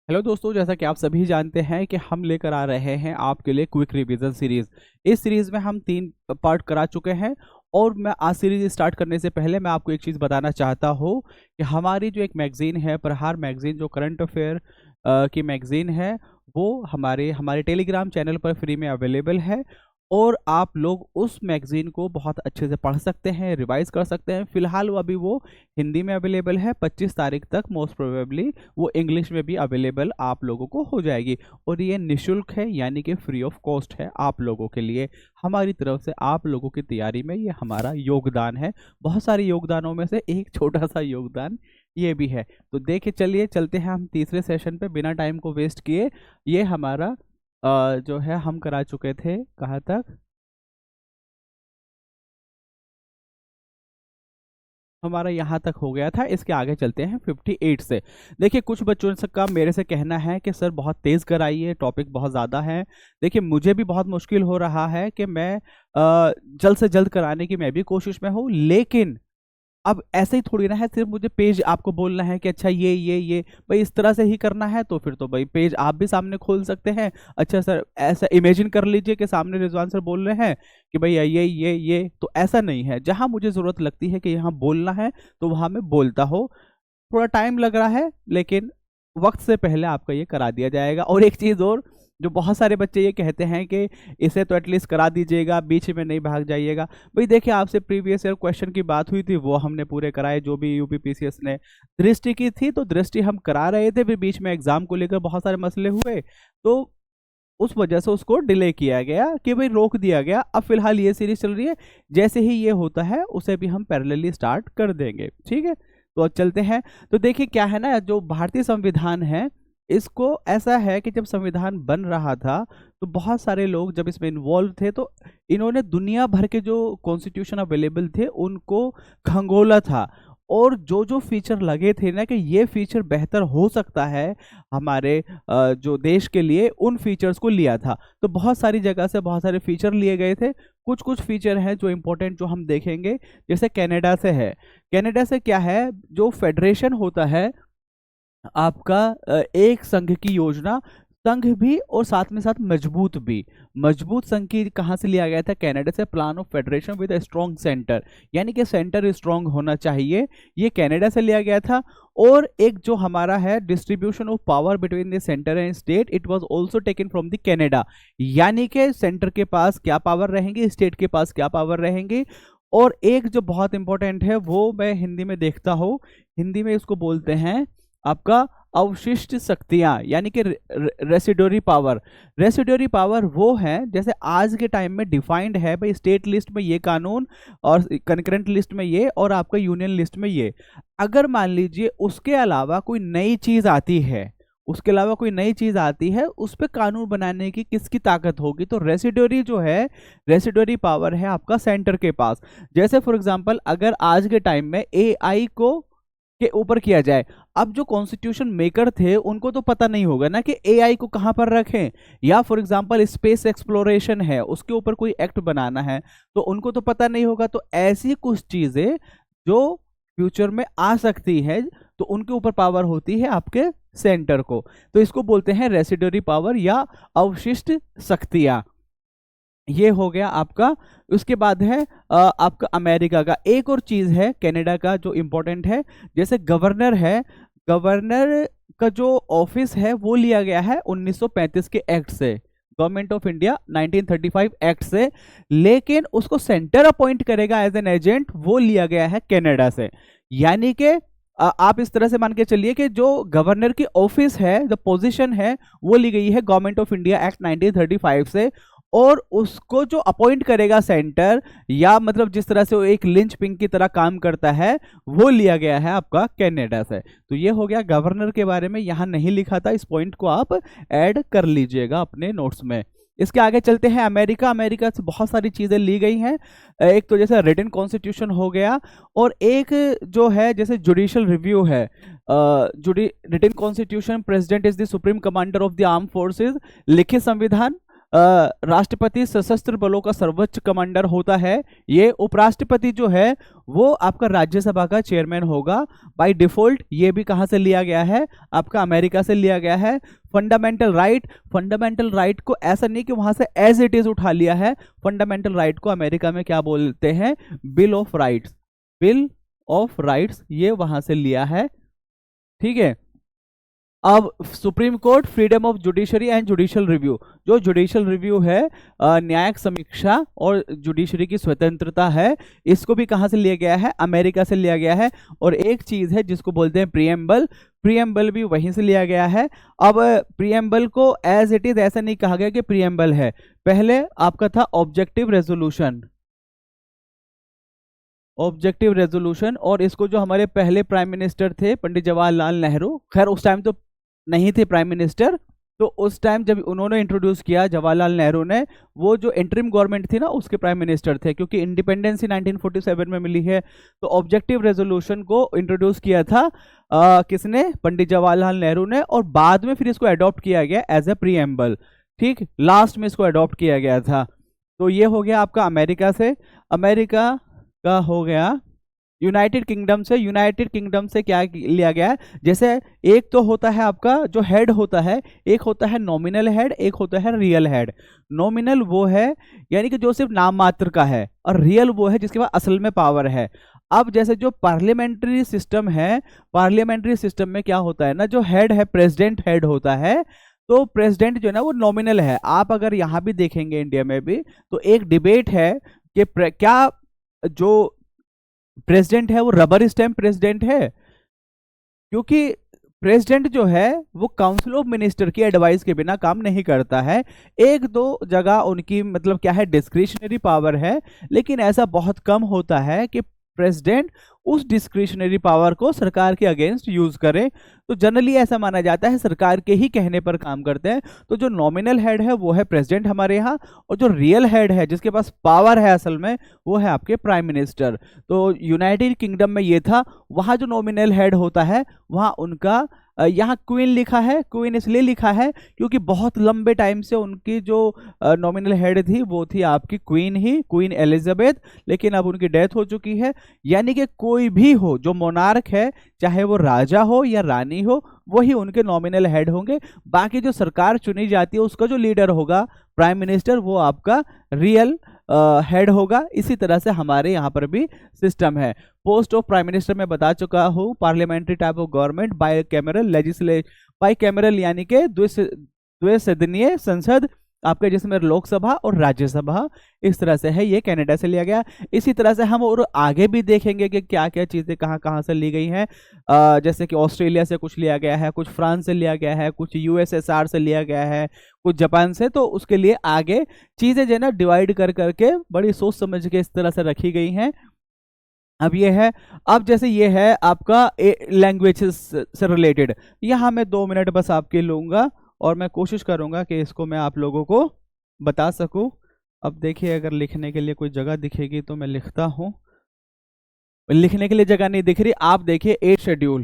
Hello दोस्तों, जैसा कि आप सभी जानते हैं कि हम लेकर आ रहे हैं आपके लिए क्विक रिवीजन सीरीज। इस सीरीज में हम 3 पार्ट करा चुके हैं और मैं आज सीरीज स्टार्ट करने से पहले मैं आपको एक चीज़ बताना चाहता हूँ कि हमारी जो एक मैगजीन है, प्रहार मैगजीन, जो करंट अफेयर की मैगजीन है, वो हमारे हमारे टेलीग्राम चैनल पर फ्री में अवेलेबल है और आप लोग उस मैगजीन को बहुत अच्छे से पढ़ सकते हैं, रिवाइज कर सकते हैं। फिलहाल वो हिंदी में अवेलेबल है। 25 तारीख तक मोस्ट प्रोबेबली वो इंग्लिश में भी अवेलेबल आप लोगों को हो जाएगी और ये निशुल्क है, यानी कि फ्री ऑफ कॉस्ट है आप लोगों के लिए। हमारी तरफ से आप लोगों की तैयारी में ये हमारा योगदान है। बहुत सारे योगदानों में से एक छोटा सा योगदान ये भी है। तो देखिए, चलिए चलते हैं हम तीसरे सेशन पे बिना टाइम को वेस्ट किए। ये हमारा जो है हम करा चुके थे कहाँ तक, हमारा यहाँ तक हो गया था। इसके आगे चलते हैं 58 से। देखिए, कुछ बच्चों का मेरे से कहना है कि सर बहुत तेज़ कराइए, टॉपिक बहुत ज़्यादा है। देखिए, मुझे भी बहुत मुश्किल हो रहा है कि मैं जल्द से जल्द कराने की मैं भी कोशिश में हूँ, लेकिन अब ऐसे ही थोड़ी ना है सिर्फ मुझे पेज आपको बोलना है कि अच्छा ये भाई इस तरह से ही करना है। तो फिर तो भाई पेज आप भी सामने खोल सकते हैं। अच्छा सर, ऐसा इमेजिन कर लीजिए कि सामने रिजवान सर बोल रहे हैं कि भाई ये तो ऐसा नहीं है। जहां मुझे ज़रूरत लगती है कि यहाँ बोलना है तो वहां मैं बोलता हूँ। थोड़ा टाइम लग रहा है, लेकिन वक्त से पहले आपका ये करा दिया जाएगा। और एक चीज़ और, जो बहुत सारे बच्चे ये कहते हैं कि इसे तो एटलीस्ट करा दीजिएगा, बीच में नहीं भाग जाइएगा। भाई देखिए, आपसे प्रीवियस ईयर क्वेश्चन की बात हुई थी, वो हमने पूरे कराए। जो भी यूपीपीसीएस ने दृष्टि की थी, तो दृष्टि हम करा रहे थे, फिर बीच में एग्जाम को लेकर बहुत सारे मसले हुए, तो उस वजह से उसको डिले किया गया कि भाई रोक दिया गया। अब फिलहाल ये सीरीज चल रही है, जैसे ही ये होता है उसे भी हम पैरेलली स्टार्ट कर देंगे, ठीक है। तो अब चलते हैं। तो देखिए क्या है ना, जो भारतीय संविधान है, इसको ऐसा है कि जब संविधान बन रहा था तो बहुत सारे लोग जब इसमें इन्वॉल्व थे, तो इन्होंने दुनिया भर के जो कॉन्स्टिट्यूशन अवेलेबल थे उनको खंगोला था और जो जो फीचर लगे थे ना कि ये फीचर बेहतर हो सकता है हमारे जो देश के लिए, उन फीचर्स को लिया था। तो बहुत सारी जगह से बहुत सारे फीचर लिए गए थे। कुछ कुछ फीचर हैं जो इम्पोर्टेंट, जो हम देखेंगे। जैसे कनाडा से है। कनाडा से क्या है, जो फेडरेशन होता है आपका, एक संघ की योजना, संघ भी और साथ में साथ मजबूत भी। मजबूत संघ की कहाँ से लिया गया था? कनाडा से। Plan of federation with a strong centre, यानी कि सेंटर स्ट्रॉन्ग होना चाहिए, ये कनाडा से लिया गया था। और एक जो हमारा है distribution of power between the centre and state, it was also taken from the Canada, यानी कि सेंटर के पास क्या पावर रहेंगी, स्टेट के पास क्या पावर रहेंगी। और एक जो बहुत इंपॉर्टेंट है, वो मैं हिंदी में देखता हूँ, हिंदी में इसको बोलते हैं आपका अवशिष्ट शक्तियां, यानी कि रेसिडोरी पावर। रेसिडोरी पावर वो है, जैसे आज के टाइम में डिफाइंड है भाई, स्टेट लिस्ट में ये कानून और कंकरेंट लिस्ट में ये और आपका यूनियन लिस्ट में ये। अगर मान लीजिए उसके अलावा कोई नई चीज आती है, उसके अलावा कोई नई चीज आती है, उस पर कानून बनाने की किसकी ताकत होगी? तो रेसिडोरी जो है, रेसिडोरी पावर है आपका सेंटर के पास। जैसे फॉर एग्जांपल, अगर आज के टाइम में एआई को के ऊपर किया जाए, अब जो कॉन्स्टिट्यूशन मेकर थे उनको तो पता नहीं होगा ना कि एआई को कहां पर रखें, या फॉर एग्जांपल स्पेस एक्सप्लोरेशन है, उसके ऊपर कोई एक्ट बनाना है, तो उनको तो पता नहीं होगा। तो ऐसी कुछ चीजें जो फ्यूचर में आ सकती है, तो उनके ऊपर पावर होती है आपके सेंटर को। तो इसको बोलते हैं रेसिडोरी पावर या अवशिष्ट शक्तियां। ये हो गया आपका। उसके बाद है आपका अमेरिका का। एक और चीज है कनाडा का जो इंपॉर्टेंट है, जैसे गवर्नर है, गवर्नर का जो ऑफिस है वो लिया गया है 1935 के एक्ट से, गवर्नमेंट ऑफ इंडिया 1935 एक्ट से, लेकिन उसको सेंटर अपॉइंट करेगा एज एन एजेंट, वो लिया गया है कनाडा से। यानी कि आप इस तरह से मान के चलिए कि जो गवर्नर की ऑफिस है, जो पोजीशन है, वो ली गई है गवर्नमेंट ऑफ इंडिया एक्ट 1935 से, और उसको जो अपॉइंट करेगा सेंटर, या मतलब जिस तरह से वो एक लिंच पिन की तरह काम करता है, वो लिया गया है आपका कनाडा से। तो ये हो गया गवर्नर के बारे में, यहां नहीं लिखा था, इस पॉइंट को आप ऐड कर लीजिएगा अपने नोट्स में। इसके आगे चलते हैं अमेरिका। अमेरिका से बहुत सारी चीजें ली गई हैं। एक तो जैसे रिटन कॉन्स्टिट्यूशन हो गया, और एक जो है जैसे जुडिशियल रिव्यू है। Written constitution, president is the supreme commander of the arm forces, लिखित संविधान, राष्ट्रपति सशस्त्र बलों का सर्वोच्च कमांडर होता है। ये उपराष्ट्रपति जो है वो आपका राज्यसभा का चेयरमैन होगा बाय डिफॉल्ट। ये भी कहाँ से लिया गया है, आपका अमेरिका से लिया गया है। फंडामेंटल राइट को ऐसा नहीं कि वहां से एज इट इज उठा लिया है। फंडामेंटल राइट को अमेरिका में क्या बोलते हैं, bill of rights. Bill of rights ये वहां से लिया है, ठीक है। अब supreme court, freedom of judiciary and judicial review. जो जुडिशियल रिव्यू है, न्यायिक समीक्षा और जुडिशरी की स्वतंत्रता है, इसको भी कहां से लिया गया है, अमेरिका से लिया गया है। और एक चीज है जिसको बोलते हैं प्रीएम्बल, प्रीएम्बल भी वहीं से लिया गया है। अब प्रीएम्बल को एज इट इज ऐसा नहीं कहा गया कि प्रीएम्बल है, पहले आपका था ऑब्जेक्टिव रेजोल्यूशन। ऑब्जेक्टिव रेजोल्यूशन, और इसको जो हमारे पहले प्राइम मिनिस्टर थे पंडित जवाहरलाल नेहरू, खैर उस टाइम तो नहीं थे प्राइम मिनिस्टर, तो उस टाइम जब उन्होंने इंट्रोड्यूस किया जवाहरलाल नेहरू ने, वो जो इंटरिम गवर्नमेंट थी ना उसके प्राइम मिनिस्टर थे, क्योंकि इंडिपेंडेंस 1947 में मिली है। तो ऑब्जेक्टिव रेजोल्यूशन को इंट्रोड्यूस किया था किसने, पंडित जवाहरलाल नेहरू ने, और बाद में फिर इसको अडॉप्ट किया गया एज ए प्रीएम्बल, ठीक, लास्ट में इसको अडॉप्ट किया गया था। तो ये हो गया आपका अमेरिका से। अमेरिका का हो गया यूनाइटेड किंगडम से। यूनाइटेड किंगडम से क्या लिया गया है, जैसे एक तो होता है आपका जो हेड होता है, एक होता है नॉमिनल हेड, एक होता है रियल हेड। नॉमिनल वो है यानी कि जो सिर्फ नाम मात्र का है, और रियल वो है जिसके पास असल में पावर है। अब जैसे जो पार्लियामेंट्री सिस्टम है, पार्लियामेंट्री सिस्टम में क्या होता है ना, जो हेड है प्रेसिडेंट हेड होता है, तो प्रेसिडेंट जो है ना वो नॉमिनल है। आप अगर यहाँ भी देखेंगे इंडिया में भी, तो एक डिबेट है कि क्या जो प्रेसिडेंट है वो रबर स्टैम्प प्रेसिडेंट है, क्योंकि प्रेसिडेंट जो है वो काउंसिल ऑफ मिनिस्टर की एडवाइस के बिना काम नहीं करता है। एक दो जगह उनकी मतलब क्या है, डिस्क्रिशनरी पावर है, लेकिन ऐसा बहुत कम होता है कि प्रेसिडेंट उस डिस्क्रिशनरी पावर को सरकार के अगेंस्ट यूज करे। तो जनरली ऐसा माना जाता है सरकार के ही कहने पर काम करते हैं। तो जो नॉमिनल हेड है वो है प्रेसिडेंट हमारे यहाँ, और जो रियल हेड है जिसके पास पावर है असल में, वो है आपके प्राइम मिनिस्टर। तो यूनाइटेड किंगडम में ये था, वहाँ जो नॉमिनल हेड होता है वहाँ उनका यहाँ क्वीन लिखा है। क्वीन इसलिए लिखा है क्योंकि बहुत लंबे टाइम से उनकी जो नॉमिनल हेड थी वो थी आपकी क्वीन ही, क्वीन एलिजाबेथ, लेकिन अब उनकी डेथ हो चुकी है। यानी कि कोई भी हो जो मोनार्क है, चाहे वो राजा हो या रानी हो, वही उनके नॉमिनल हेड होंगे। बाकी जो सरकार चुनी जाती है उसका जो लीडर होगा प्राइम मिनिस्टर, वो आपका रियल हेड होगा। इसी तरह से हमारे यहाँ पर भी सिस्टम है। पोस्ट ऑफ प्राइम मिनिस्टर में बता चुका हूँ, parliamentary type of government, bicameral bicameral यानी कि द्विसदनीय संसद आपके, जिसमें लोकसभा और राज्यसभा, इस तरह से है। ये कनाडा से लिया गया। इसी तरह से हम और आगे भी देखेंगे कि क्या क्या चीज़ें कहाँ कहाँ से ली गई हैं। जैसे कि ऑस्ट्रेलिया से कुछ लिया गया है, कुछ फ्रांस से लिया गया है, कुछ यूएसएसआर से लिया गया है, कुछ जापान से। तो उसके लिए आगे चीज़ें जो है ना डिवाइड कर करके बड़ी सोच समझ के इस तरह से रखी गई हैं। अब ये है, अब जैसे ये है आपका लैंग्वेजेस से रिलेटेड, यहाँ मैं 2 मिनट बस आपके लूँगा और मैं कोशिश करूँगा कि इसको मैं आप लोगों को बता सकूँ। अब देखिए, अगर लिखने के लिए कोई जगह दिखेगी तो मैं लिखता हूँ। लिखने के लिए जगह नहीं दिख रही, आप देखिए 8 शेड्यूल,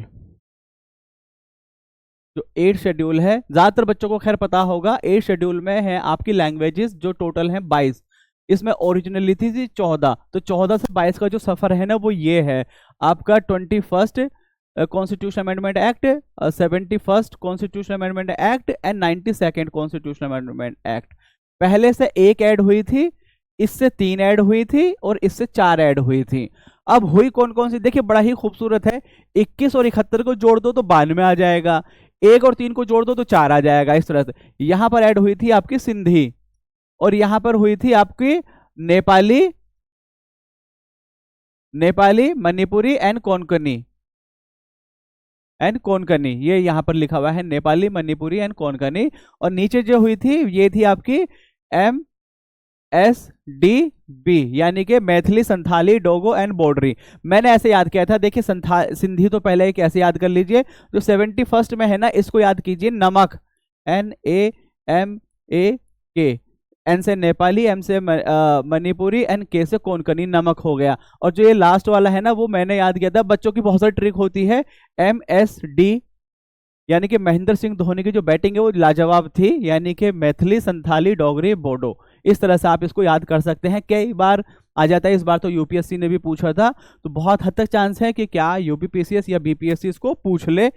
जो 8 शेड्यूल है, ज़्यादातर बच्चों को खैर पता होगा। 8 शेड्यूल में है आपकी लैंग्वेजेस, जो टोटल हैं 22। इसमें ओरिजिनली थी 14, तो 14 से 22 का जो सफ़र है ना वो ये है आपका 21st constitution amendment act, 71st constitution amendment act and 92nd constitution amendment act. पहले से 1 ऐड हुई थी, इससे 3 ऐड हुई थी, और इससे 4 ऐड हुई थी। अब हुई कौन कौन सी, देखिए बड़ा ही खूबसूरत है। 21 और 71 को जोड़ दो तो 92 आ जाएगा, 1 और 3 को जोड़ दो तो 4 आ जाएगा। इस तरह से यहाँ पर ऐड हुई थी आपकी सिंधी, और यहाँ पर हुई थी आपकी नेपाली, मणिपुरी एंड कोंकणी, ये यहाँ पर लिखा हुआ है, नेपाली, मणिपुरी एंड कोंकणी। और नीचे जो हुई थी ये थी आपकी MSDB, यानी कि मैथिली, संथाली, डोगो एंड बोडरी। मैंने ऐसे याद किया था, देखिए सिंधी तो पहले एक ऐसे याद कर लीजिए। जो 71st में है ना, इसको याद कीजिए, नमक, NAMAK, एन से नेपाली, एम से मणिपुरी एंड के से कोंकणी, नमक हो गया। और जो ये लास्ट वाला है ना, वो मैंने याद किया था, बच्चों की बहुत सारी ट्रिक होती है, MSD यानी कि महेंद्र सिंह धोनी की जो बैटिंग है वो लाजवाब थी, यानी कि मैथिली, संथाली, डोगरी, बोडो, इस तरह से आप इसको याद कर सकते हैं। कई बार आ जाता है, इस बार तो यूपीएससी ने भी पूछा था, तो बहुत हद तक चांस है कि क्या यूपीपीसीएस या बीपीएससी इसको पूछ ले।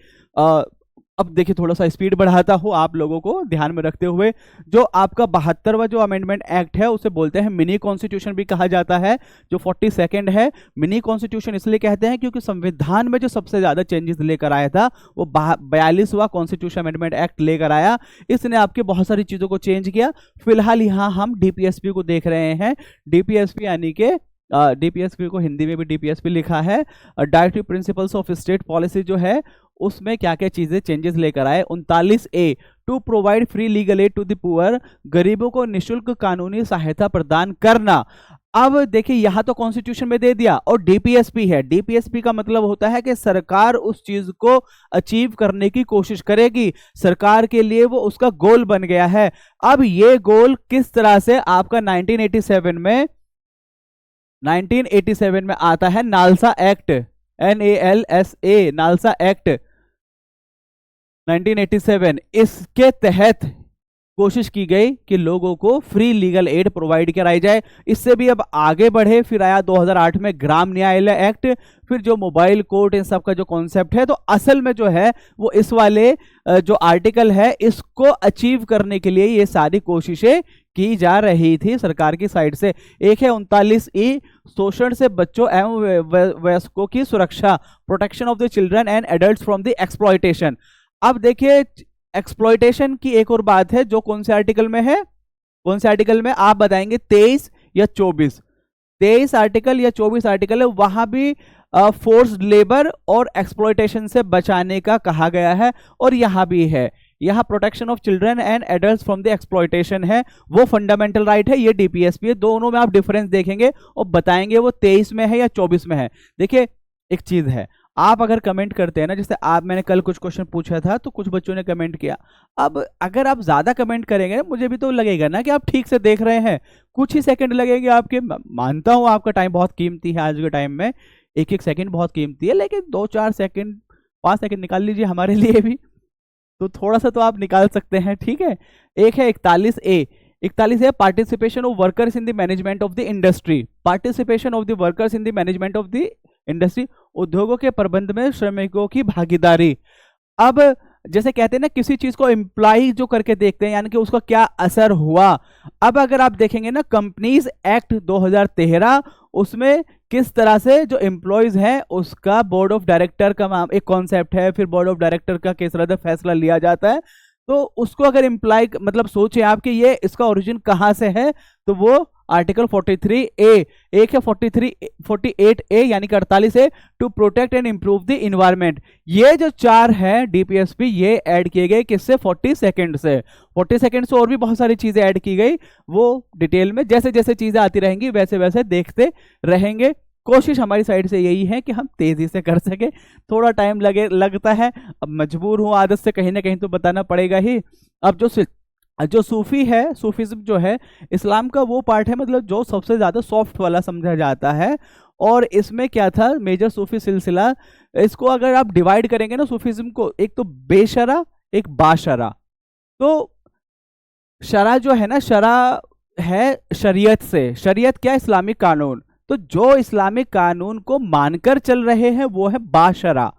अब देखिए, थोड़ा सा स्पीड बढ़ाता हूँ आप लोगों को ध्यान में रखते हुए। जो आपका 72वां जो अमेंडमेंट एक्ट है उसे बोलते हैं मिनी कॉन्स्टिट्यूशन भी कहा जाता है। जो 42nd है, मिनी कॉन्स्टिट्यूशन इसलिए कहते हैं क्योंकि संविधान में जो सबसे ज्यादा चेंजेस लेकर आया था वो 42वां कॉन्स्टिट्यूशन अमेंडमेंट एक्ट लेकर आया। इसने आपके बहुत सारी चीजों को चेंज किया। फिलहाल यहाँ हम डीपीएसपी को देख रहे हैं। डीपीएसपी यानी कि डीपीएसपी को हिंदी में भी डीपीएसपी लिखा है, directive principles of state policy जो है उसमें क्या क्या चीजें चेंजेस लेकर आए। 39A, to provide free legal aid to the poor, गरीबों को निशुल्क कानूनी सहायता प्रदान करना। अब देखिए, यहां तो कॉन्स्टिट्यूशन में दे दिया और डीपीएसपी है। डीपीएसपी का मतलब होता है कि सरकार उस चीज को अचीव करने की कोशिश करेगी, सरकार के लिए वो उसका गोल बन गया है। अब ये गोल किस तरह से आपका 1987 में आता है, NALSA act, NALSA, NALSA act 1987। इसके तहत कोशिश की गई कि लोगों को फ्री लीगल एड प्रोवाइड कराई जाए। इससे भी अब आगे बढ़े, फिर आया 2008 में ग्राम न्यायालय एक्ट, फिर जो मोबाइल कोर्ट, इन सब का जो कॉन्सेप्ट है। तो असल में जो है वो इस वाले जो आर्टिकल है इसको अचीव करने के लिए ये सारी कोशिशें की जा रही थी सरकार की साइड से। एक है 39E, शोषण से बच्चों एवं वयस्कों की सुरक्षा, protection of the children and adults from the exploitation. अब देखिए, एक्सप्लॉयटेशन की एक और बात है जो कौन से आर्टिकल में है, कौन से आर्टिकल में आप बताएंगे, 23 या 24? 23 आर्टिकल या 24 आर्टिकल है, वहां भी फोर्स्ड लेबर और एक्सप्लॉयटेशन से बचाने का कहा गया है। और यहां भी है, यहां protection of children and adults from the exploitation है, वो फंडामेंटल राइट है, ये डीपीएसपी है। दोनों में आप डिफरेंस देखेंगे और बताएंगे वो 23 में है या 24 में है। देखिए, एक चीज है, आप अगर कमेंट करते हैं ना, जैसे मैंने कल कुछ क्वेश्चन पूछा था तो कुछ बच्चों ने कमेंट किया। अब अगर आप ज्यादा कमेंट करेंगे, मुझे भी तो लगेगा ना कि आप ठीक से देख रहे हैं। कुछ ही सेकंड लगेंगे आपके, मानता हूं आपका टाइम बहुत कीमती है, आज के टाइम में एक एक सेकंड बहुत कीमती है, लेकिन 2-4 सेकंड, 5 सेकंड निकाल लीजिए हमारे लिए भी, तो थोड़ा सा तो आप निकाल सकते हैं, ठीक है। एक है 41A, 41 है participation of workers in the management of the industry, participation of the workers in the management of the industry, उद्योगों के प्रबंध में श्रमिकों की भागीदारी। अब जैसे कहते हैं ना, किसी चीज को इम्प्लाई जो करके देखते हैं, यानी कि उसका क्या असर हुआ। अब अगर आप देखेंगे ना, कंपनीज एक्ट 2013, उसमें किस तरह से जो एम्प्लॉयज हैं उसका बोर्ड ऑफ डायरेक्टर का एक कॉन्सेप्ट है, फिर बोर्ड ऑफ डायरेक्टर का किस तरह से फैसला लिया जाता है। तो उसको अगर इम्प्लाई, मतलब सोचे आप कि ये इसका ओरिजिन कहां से है, तो वो आर्टिकल 43A, एक है 48A यानी कि 48A, to protect and improve the environment. ये जो 4 है डीपीएसपी, ये ऐड किए गए किससे, 42nd से। 42nd से और भी बहुत सारी चीजें ऐड की गई, वो डिटेल में जैसे जैसे चीजें आती रहेंगी वैसे वैसे देखते रहेंगे। कोशिश हमारी साइड से यही है कि हम तेजी से कर सके, थोड़ा टाइम लगता है, अब मजबूर हूं, आदत से कहीं ना कहीं तो बताना पड़ेगा ही। अब जो सूफी है, सूफीज्म जो है इस्लाम का वो पार्ट है, मतलब जो सबसे ज्यादा सॉफ्ट वाला समझा जाता है। और इसमें क्या था, मेजर सूफी सिलसिला, इसको अगर आप डिवाइड करेंगे ना सूफीज्म को, एक तो बेशरा, एक बाशरा। तो शरा जो है ना, शरा है शरीयत से, शरीयत क्या, इस्लामिक कानून। तो जो इस्लामिक कानून को मानकर चल रहे हैं वो है बाशरा,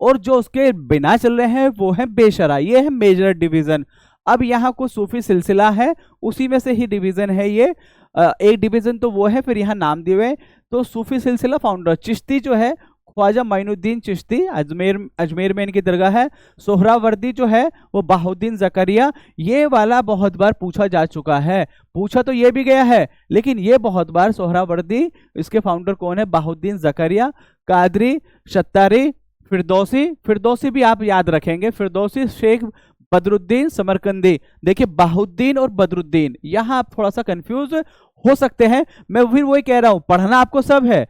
और जो उसके बिना चल रहे हैं वो है बेशरा। ये है मेजर डिवीजन। अब यहाँ को सूफी सिलसिला है, उसी में से ही डिवीजन है ये। एक डिवीजन तो वो है, फिर यहाँ नाम दिए हुए। तो सूफी सिलसिला फाउंडर चिश्ती जो है, ख्वाजा माइनुद्दीन चिश्ती, अजमेर में इनकी दरगाह है। सोहरावर्दी जो है वो बाहुद्दीन जकरिया। ये वाला बहुत बार पूछा जा चुका है, पूछा तो ये भी गया है, लेकिन ये बहुत बार सोहरावर्दी, इसके फाउंडर कौन है, बाहुद्दीन जकरिया। कादरी, शत्तारी, फिरदौसी भी आप याद रखेंगे, फिरदौसी, शेख बदरुद्दीन समरकंदी। देखिए, बाहुद्दीन और बदरुद्दीन, यहां आप थोड़ा सा कंफ्यूज हो सकते हैं। मैं फिर वही कह रहा हूं, पढ़ना आपको सब है,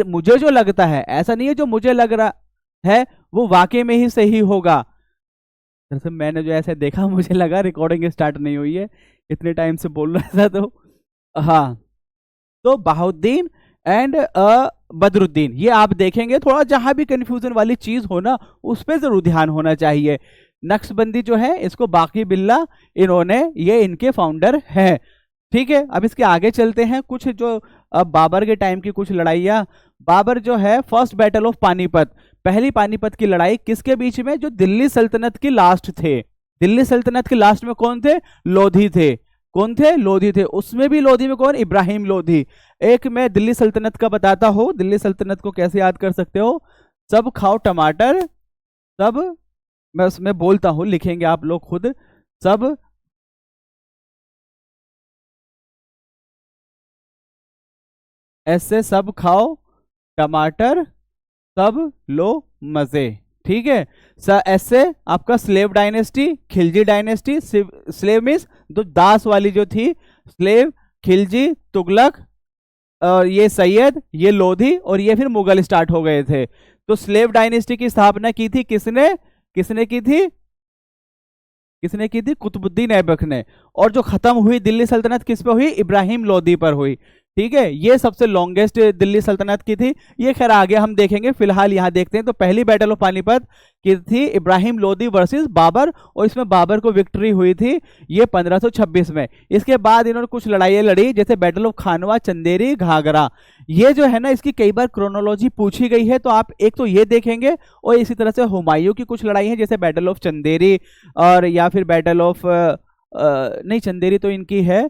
मुझे जो लगता है, ऐसा नहीं है जो मुझे लग रहा है वो वाकई में ही सही होगा। दरअसल मैंने जो ऐसे देखा, मुझे लगा रिकॉर्डिंग स्टार्ट नहीं हुई है, इतने टाइम से बोल रहा था। तो हाँ, तो बाहुद्दीन एंड बदरुद्दीन, ये आप देखेंगे। थोड़ा जहां भी कंफ्यूजन वाली चीज हो ना, उस पर जरूर ध्यान होना चाहिए। नक्शबंदी जो है इसको बाकी बिल्ला इन्होंने, ये इनके फाउंडर हैं। ठीक है, अब इसके आगे चलते हैं। कुछ जो अब बाबर के टाइम की कुछ लड़ाइयाँ। बाबर जो है फर्स्ट बैटल ऑफ पानीपत, पहली पानीपत की लड़ाई किसके बीच में, जो दिल्ली सल्तनत की लास्ट थे। दिल्ली सल्तनत के लास्ट में कौन थे, लोधी थे। कौन थे, लोधी थे। उसमें भी लोधी में कौन, इब्राहिम लोधी। एक मैं दिल्ली सल्तनत का बताता हूं, दिल्ली सल्तनत को कैसे याद कर सकते हो। सब खाओ टमाटर, सब, मैं उसमें बोलता हूं, लिखेंगे आप लोग खुद। सब ऐसे, सब खाओ टमाटर, सब लो मजे। ठीक है, ऐसे आपका slave dynasty, Khilji dynasty. Slave means जो दास वाली जो थी, स्लेव, खिलजी, तुगलक, और ये सैयद, ये लोधी, और ये फिर मुगल स्टार्ट हो गए थे। तो स्लेव डायनेस्टी की स्थापना की थी किसने, किसने की थी, किसने की थी, कुतुबुद्दीन ऐबक ने। और जो खत्म हुई दिल्ली सल्तनत किस पे हुई, इब्राहिम लोदी पर हुई। ठीक है, ये सबसे लॉन्गेस्ट दिल्ली सल्तनत की थी। ये खैर आगे हम देखेंगे, फिलहाल यहाँ देखते हैं। तो पहली बैटल ऑफ पानीपत की थी इब्राहिम लोदी वर्सेस बाबर, और इसमें बाबर को विक्ट्री हुई थी ये 1526 में। इसके बाद इन्होंने कुछ लड़ाइयाँ लड़ी, जैसे बैटल ऑफ खानवा, चंदेरी, घाघरा। ये जो है ना, इसकी कई बार क्रोनोलॉजी पूछी गई है, तो आप एक तो ये देखेंगे, और इसी तरह से हुमायूं की कुछ लड़ाई है, जैसे बैटल ऑफ चंदेरी, और या फिर बैटल ऑफ नहीं, चंदेरी तो इनकी है,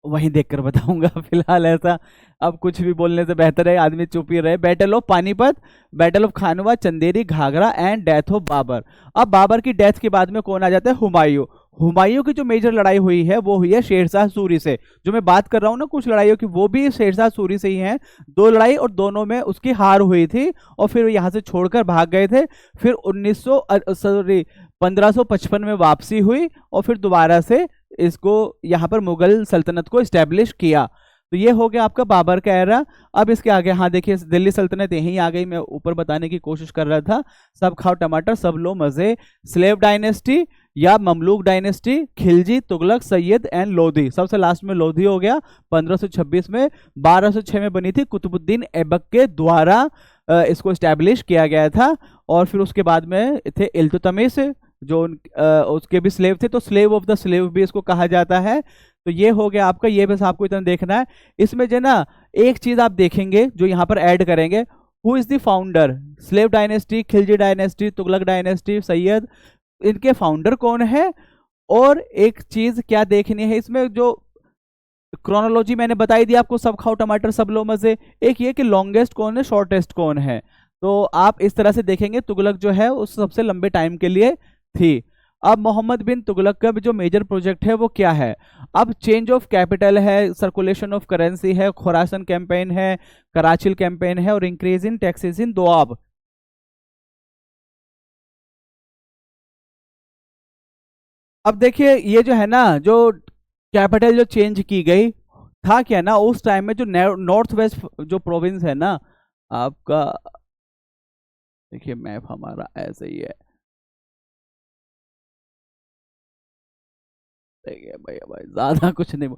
वहीं देखकर बताऊंगा। फिलहाल ऐसा अब कुछ भी बोलने से बेहतर है आदमी चुप ही रहे। Battle of Panipat, battle of Khanwa, Chanderi, Ghaghra, and death of Babur. अब बाबर की डेथ के बाद में कौन आ जाता है, हुमायूं। हुमायूं की जो मेजर लड़ाई हुई है वो हुई है शेरशाह सूरी से। जो मैं बात कर रहा हूँ ना कुछ लड़ाइयों की, वो भी शेरशाह सूरी से ही है। दो लड़ाई, और दोनों में उसकी हार हुई थी, और फिर यहाँ से छोड़कर भाग गए थे। फिर 1555 में वापसी हुई, और फिर दोबारा से इसको यहाँ पर मुगल सल्तनत को इस्टेब्लिश किया। तो ये हो गया आपका बाबर का एरा। अब इसके आगे, हाँ देखिए, दिल्ली सल्तनत यहीं आ गई, मैं ऊपर बताने की कोशिश कर रहा था। सब खाओ टमाटर, सब लो मजे। स्लेव डायनेस्टी या Mamluk dynasty, Khilji, Tughlaq, Syed and Lodhi. सबसे लास्ट में लोधी हो गया 1526 में। 1206 में बनी थी, कुतुबुद्दीन ऐबक के द्वारा इसको इस्टेब्लिश किया गया था। और फिर उसके बाद में थे इल्तुतमिश, जो उसके भी स्लेव थे, तो स्लेव ऑफ द स्लेव भी इसको कहा जाता है। तो ये हो गया आपका, ये बस आपको इतना देखना है। इसमें जो ना एक चीज आप देखेंगे जो यहाँ पर ऐड करेंगे, who is the founder, slave dynasty, Khilji dynasty, Tughlaq dynasty, Syed, इनके फाउंडर कौन है। और एक चीज क्या देखनी है इसमें, जो क्रोनोलॉजी मैंने बताई दी आपको, सब खाओ टमाटर, सब लो मजे। एक ये कि लॉन्गेस्ट कौन है, शॉर्टेस्ट कौन है। तो आप इस तरह से देखेंगे, तुगलक जो है उस सबसे लंबे टाइम के लिए थी। अब मोहम्मद बिन तुगलक का जो मेजर प्रोजेक्ट है वो क्या है, अब चेंज ऑफ कैपिटल है, सर्कुलेशन ऑफ करेंसी है, खुरासन कैंपेन है, कराचिल कैंपेन है, और इंक्रीज इन टैक्सेस इन दोआब। अब देखिए, ये जो है ना, जो कैपिटल जो चेंज की गई, था क्या ना, उस टाइम में जो नॉर्थ वेस्ट जो प्रोविंस है ना आपका, देखिए मैप हमारा ऐसे ही है, देखिए भैया भाई ज्यादा कुछ नहीं।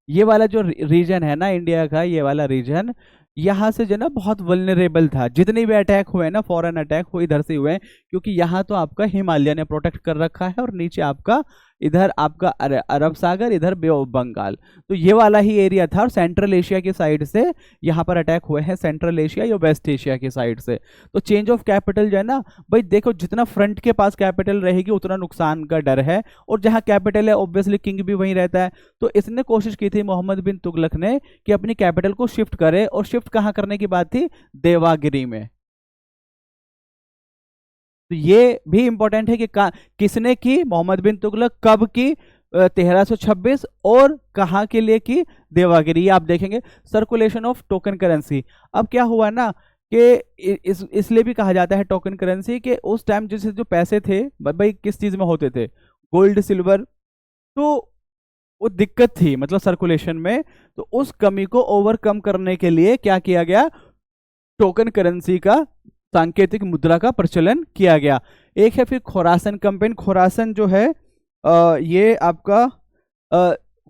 ये वाला जो रीजन है ना इंडिया का, ये वाला रीजन, यहाँ से जो ना बहुत वल्नरेबल था। जितने भी अटैक हुए ना, फॉरेन अटैक वो इधर से हुए हैं, क्योंकि यहाँ तो आपका हिमालय ने प्रोटेक्ट कर रखा है, और नीचे आपका इधर आपका अरब सागर, इधर बे ऑफ बंगाल। तो ये वाला ही एरिया था, और सेंट्रल एशिया की साइड से यहाँ पर अटैक हुए हैं, सेंट्रल एशिया या वेस्ट एशिया की साइड से। तो चेंज ऑफ कैपिटल जो है ना भाई, देखो जितना फ्रंट के पास कैपिटल रहेगी उतना नुकसान का डर है, और जहाँ कैपिटल है ऑब्वियसली किंग भी वहीं रहता है। तो इसने कोशिश की थी मोहम्मद बिन तुगलक ने कि अपनी कैपिटल को शिफ्ट करे, और शिफ्ट कहाँ करने की बात थी, देवागिरी में। तो ये भी इंपॉर्टेंट है कि किसने की, मोहम्मद बिन तुगलक, कब की, 1326, और कहाँ के लिए की, देवागिरी। आप देखेंगे सर्कुलेशन ऑफ टोकन करेंसी। अब क्या हुआ ना कि इसलिए भी कहा जाता है टोकन करेंसी, कि उस टाइम जैसे जो पैसे थे भाई किस चीज में होते थे, गोल्ड सिल्वर, तो वो दिक्कत थी मतलब सर्कुलेशन में। तो उस कमी को ओवरकम करने के लिए क्या किया गया, टोकन करेंसी का, सांकेतिक मुद्रा का प्रचलन किया गया। एक है फिर खुरासन कैंपेन। खुरासन जो है ये आपका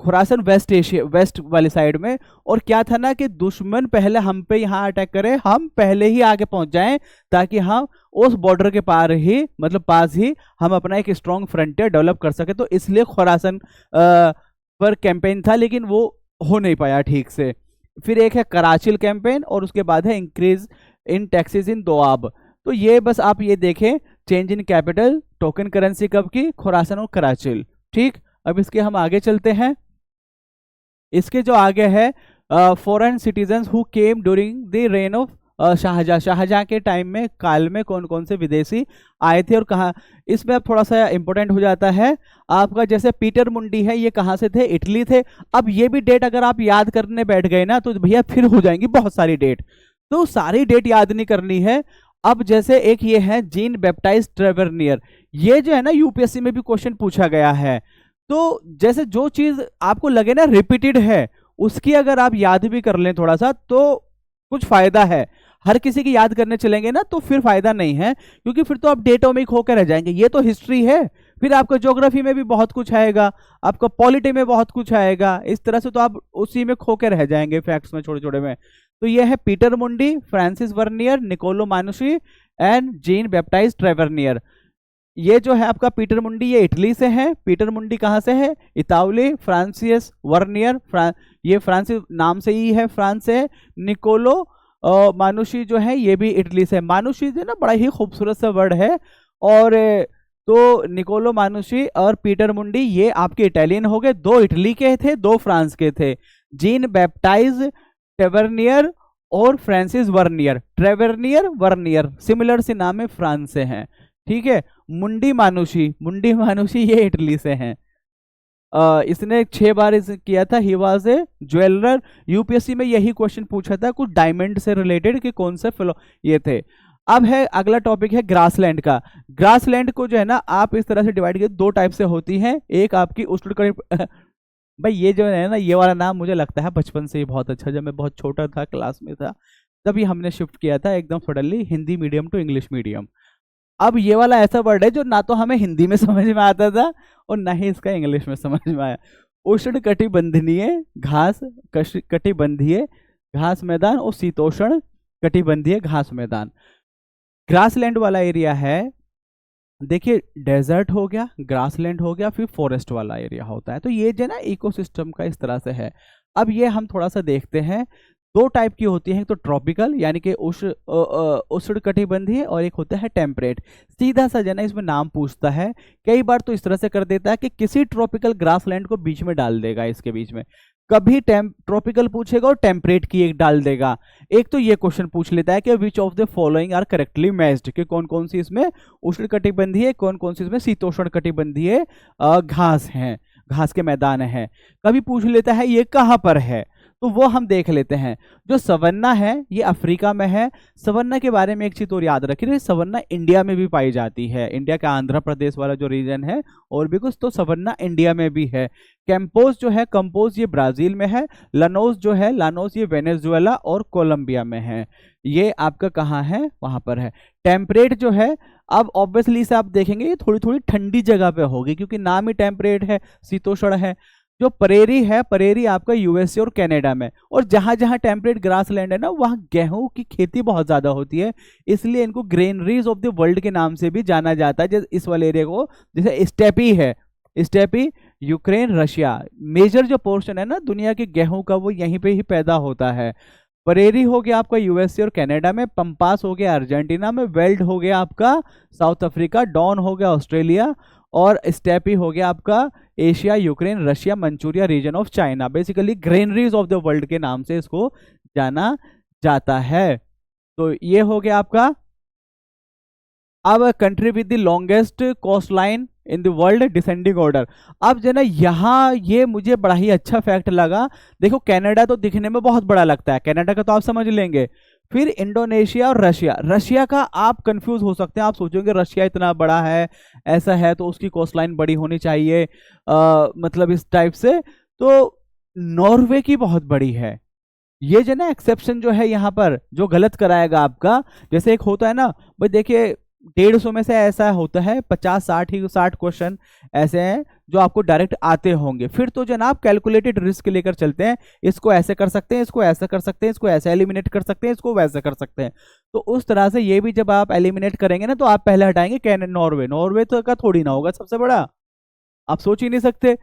खुरासन वेस्ट एशिया, वेस्ट वाली साइड में। और क्या था ना कि दुश्मन पहले हम पे यहाँ अटैक करे, हम पहले ही आगे पहुंच जाएं, ताकि हम उस बॉर्डर के पार ही, मतलब पास ही, हम अपना एक स्ट्रॉन्ग फ्रंटियर डेवलप कर सके। तो इसलिए खुरासन पर कैंपेन था, लेकिन वो हो नहीं पाया ठीक से। फिर एक है कराचिल कैंपेन, और उसके बाद है इंक्रीज इन टैक्सेस इन दोआब। तो ये बस आप ये देखें, change in capital, token currency कब की, खुरासन और कराचिल। ठीक, अब इसके हम आगे चलते हैं। इसके जो आगे है foreign citizen who came during the reign of Shahjahan, Shahjahan के टाइम में, काल में कौन कौन से विदेशी आए थे और कहाँ। इसमें अब थोड़ा सा इंपॉर्टेंट हो जाता है आपका, जैसे पीटर मुंडी है, ये कहाँ से थे, इटली थे। अब ये भी डेट अगर आप याद करने बैठ गए ना तो भैया फिर हो जाएंगी बहुत सारी डेट, तो सारी डेट याद नहीं करनी है। अब जैसे एक ये है जीन बैप्टाइज ट्रेवरनियर, ये जो है ना यूपीएससी में भी क्वेश्चन पूछा गया है। तो जैसे जो चीज आपको लगे ना रिपीटेड है, उसकी अगर आप याद भी कर लें थोड़ा सा तो कुछ फायदा है। हर किसी की याद करने चलेंगे ना तो फिर फायदा नहीं है, क्योंकि फिर तो आप डेटों में खोकर रह जाएंगे। ये तो हिस्ट्री है, फिर आपका ज्योग्राफी में भी बहुत कुछ आएगा, आपका पॉलिटी में बहुत कुछ आएगा, इस तरह से तो आप उसी में खो के रह जाएंगे, फैक्ट्स में छोटे छोटे में। तो ये है Peter Mundy, Francis Bernier, Niccolao Manucci and Jean Baptiste Tavernier. ये जो है आपका पीटर मुंडी, ये इटली से है। पीटर मुंडी कहाँ से है, इतावली। फ्रांसिस वर्नियर, ये फ्रांसिस नाम से ही है, फ्रांस से है। निकोलो मानुशी जो है ये भी इटली से। मानुशी जो है ना बड़ा ही खूबसूरत सा वर्ड है। और तो निकोलो मानुशी और पीटर मुंडी ये आपके इटालियन हो गए, दो इटली के थे, दो फ्रांस के थे। जीन बैप्टाइज ट्रेवरनियर और फ्रांसिस वर्नियर, ट्रेवरनियर वर्नियर सिमिलर से नाम है, फ्रांस से हैं। ठीक है, मुंडी मानुशी ये इटली से हैं। इसने 6 बार किया था। He was a jeweller. UPSC में यही क्वेश्चन पूछा था कुछ डायमंड से रिलेटेड कि कौन से ये थे। अब है अगला टॉपिक है ग्रासलैंड का। ग्रासलैंड को जो है ना आप इस तरह से डिवाइड किया, 2 टाइप से होती हैं। एक आपकी उष्णकटिबंधीय भाई ये जो है ना, ये वाला नाम मुझे लगता है बचपन से ही बहुत अच्छा, जब मैं बहुत छोटा था, क्लास में था, तभी हमने शिफ्ट किया था एकदम suddenly Hindi medium to English medium. अब ये वाला ऐसा वर्ड है जो ना तो हमें हिंदी में समझ में आता था और ना ही इसका इंग्लिश में समझ में आया। उष्ण कटिबंधीय घास, कटिबंधीय घास मैदान और शीतोष्ण कटिबंधीय घास मैदान। ग्रासलैंड वाला एरिया है, देखिए डेजर्ट हो गया, ग्रासलैंड हो गया, फिर फॉरेस्ट वाला एरिया होता है। तो ये जो ना इकोसिस्टम का इस तरह से है। अब ये हम थोड़ा सा देखते हैं, 2 टाइप की होती हैं, तो ट्रॉपिकल यानी कि उष्ण कटिबंधीय, और एक होता है टेम्परेट। सीधा सा जना इसमें नाम पूछता है, कई बार तो इस तरह से कर देता है कि किसी ट्रॉपिकल ग्रासलैंड को बीच में डाल देगा, इसके बीच में कभी ट्रॉपिकल पूछेगा और टेम्परेट की एक डाल देगा। एक तो ये क्वेश्चन पूछ लेता है कि which of the following are correctly matched, कि कौन कौन सी इसमें उष्ण कटिबंधीय, कौन कौन सी इसमें शीतोष्ण कटिबंधीय घास हैं, घास के मैदान हैं। कभी पूछ लेता है ये कहाँ पर है, तो वो हम देख लेते हैं। जो सवन्ना है ये अफ्रीका में है। सवन्ना के बारे में एक चीज और याद रखिए, सवन्ना इंडिया में भी पाई जाती है, इंडिया का आंध्र प्रदेश वाला जो रीजन है और भी कुछ, तो सवन्ना इंडिया में भी है। कैंपोज जो है, कंपोज ये ब्राजील में है। लानोस जो है, लानोस ये वेनेजुएला और कोलंबिया में है। ये आपका कहाँ है, वहां पर है। टेम्परेट जो है, अब ऑब्वियसली से आप देखेंगे ये थोड़ी थोड़ी ठंडी जगह पे होगी, क्योंकि नाम ही टेम्परेट है, शीतोष्ण है। जो परेरी है, परेरी आपका यूएसए और कनाडा में। और जहां जहां टेम्परेट ग्रासलैंड है ना, वहां गेहूं की खेती बहुत ज्यादा होती है, इसलिए इनको ग्रेनरीज ऑफ द वर्ल्ड के नाम से भी जाना जाता है। जैसे इस वाले एरिया को, जैसे स्टेपी है, स्टेपी यूक्रेन रशिया, मेजर जो पोर्शन है ना दुनिया के गेहूं का, वो यहीं पे ही पैदा होता है। परेरी हो गया आपका यूएसए और कनाडा में, पंपास हो गया अर्जेंटीना में, वेल्ड हो गया आपका साउथ अफ्रीका, डॉन हो गया ऑस्ट्रेलिया, और स्टेपी हो गया आपका Asia, Ukraine, Russia, Manchuria region of China. Basically granaries of the world के नाम से इसको जाना जाता है। तो ये हो गया आपका। अब country with the longest coast line in the world descending order. अब जो ना यहाँ ये मुझे बड़ा ही अच्छा फैक्ट लगा। देखो कनाडा तो दिखने में बहुत बड़ा लगता है, कनाडा का तो आप समझ लेंगे। फिर इंडोनेशिया और रशिया, रशिया का आप कंफ्यूज हो सकते हैं, आप सोचोगे रशिया इतना बड़ा है, ऐसा है तो उसकी कोस्ट लाइन बड़ी होनी चाहिए, मतलब इस टाइप से। तो नॉर्वे की बहुत बड़ी है। ये जो ना एक्सेप्शन जो है यहाँ पर जो गलत कराएगा आपका, जैसे एक होता है ना भाई, देखिए 150 में से ऐसा होता है 50-60 क्वेश्चन ऐसे हैं जो आपको डायरेक्ट आते होंगे। फिर तो जनाब कैलकुलेटेड रिस्क लेकर चलते हैं, इसको ऐसे कर सकते हैं, इसको ऐसे कर सकते हैं, इसको ऐसे एलिमिनेट कर सकते हैं, इसको वैसे कर सकते हैं। तो उस तरह से ये भी जब आप एलिमिनेट करेंगे ना, तो आप पहले हटाएंगे कैन नॉर्वे, नॉर्वे तो का थोड़ी ना होगा सबसे बड़ा, आप सोच ही नहीं सकते।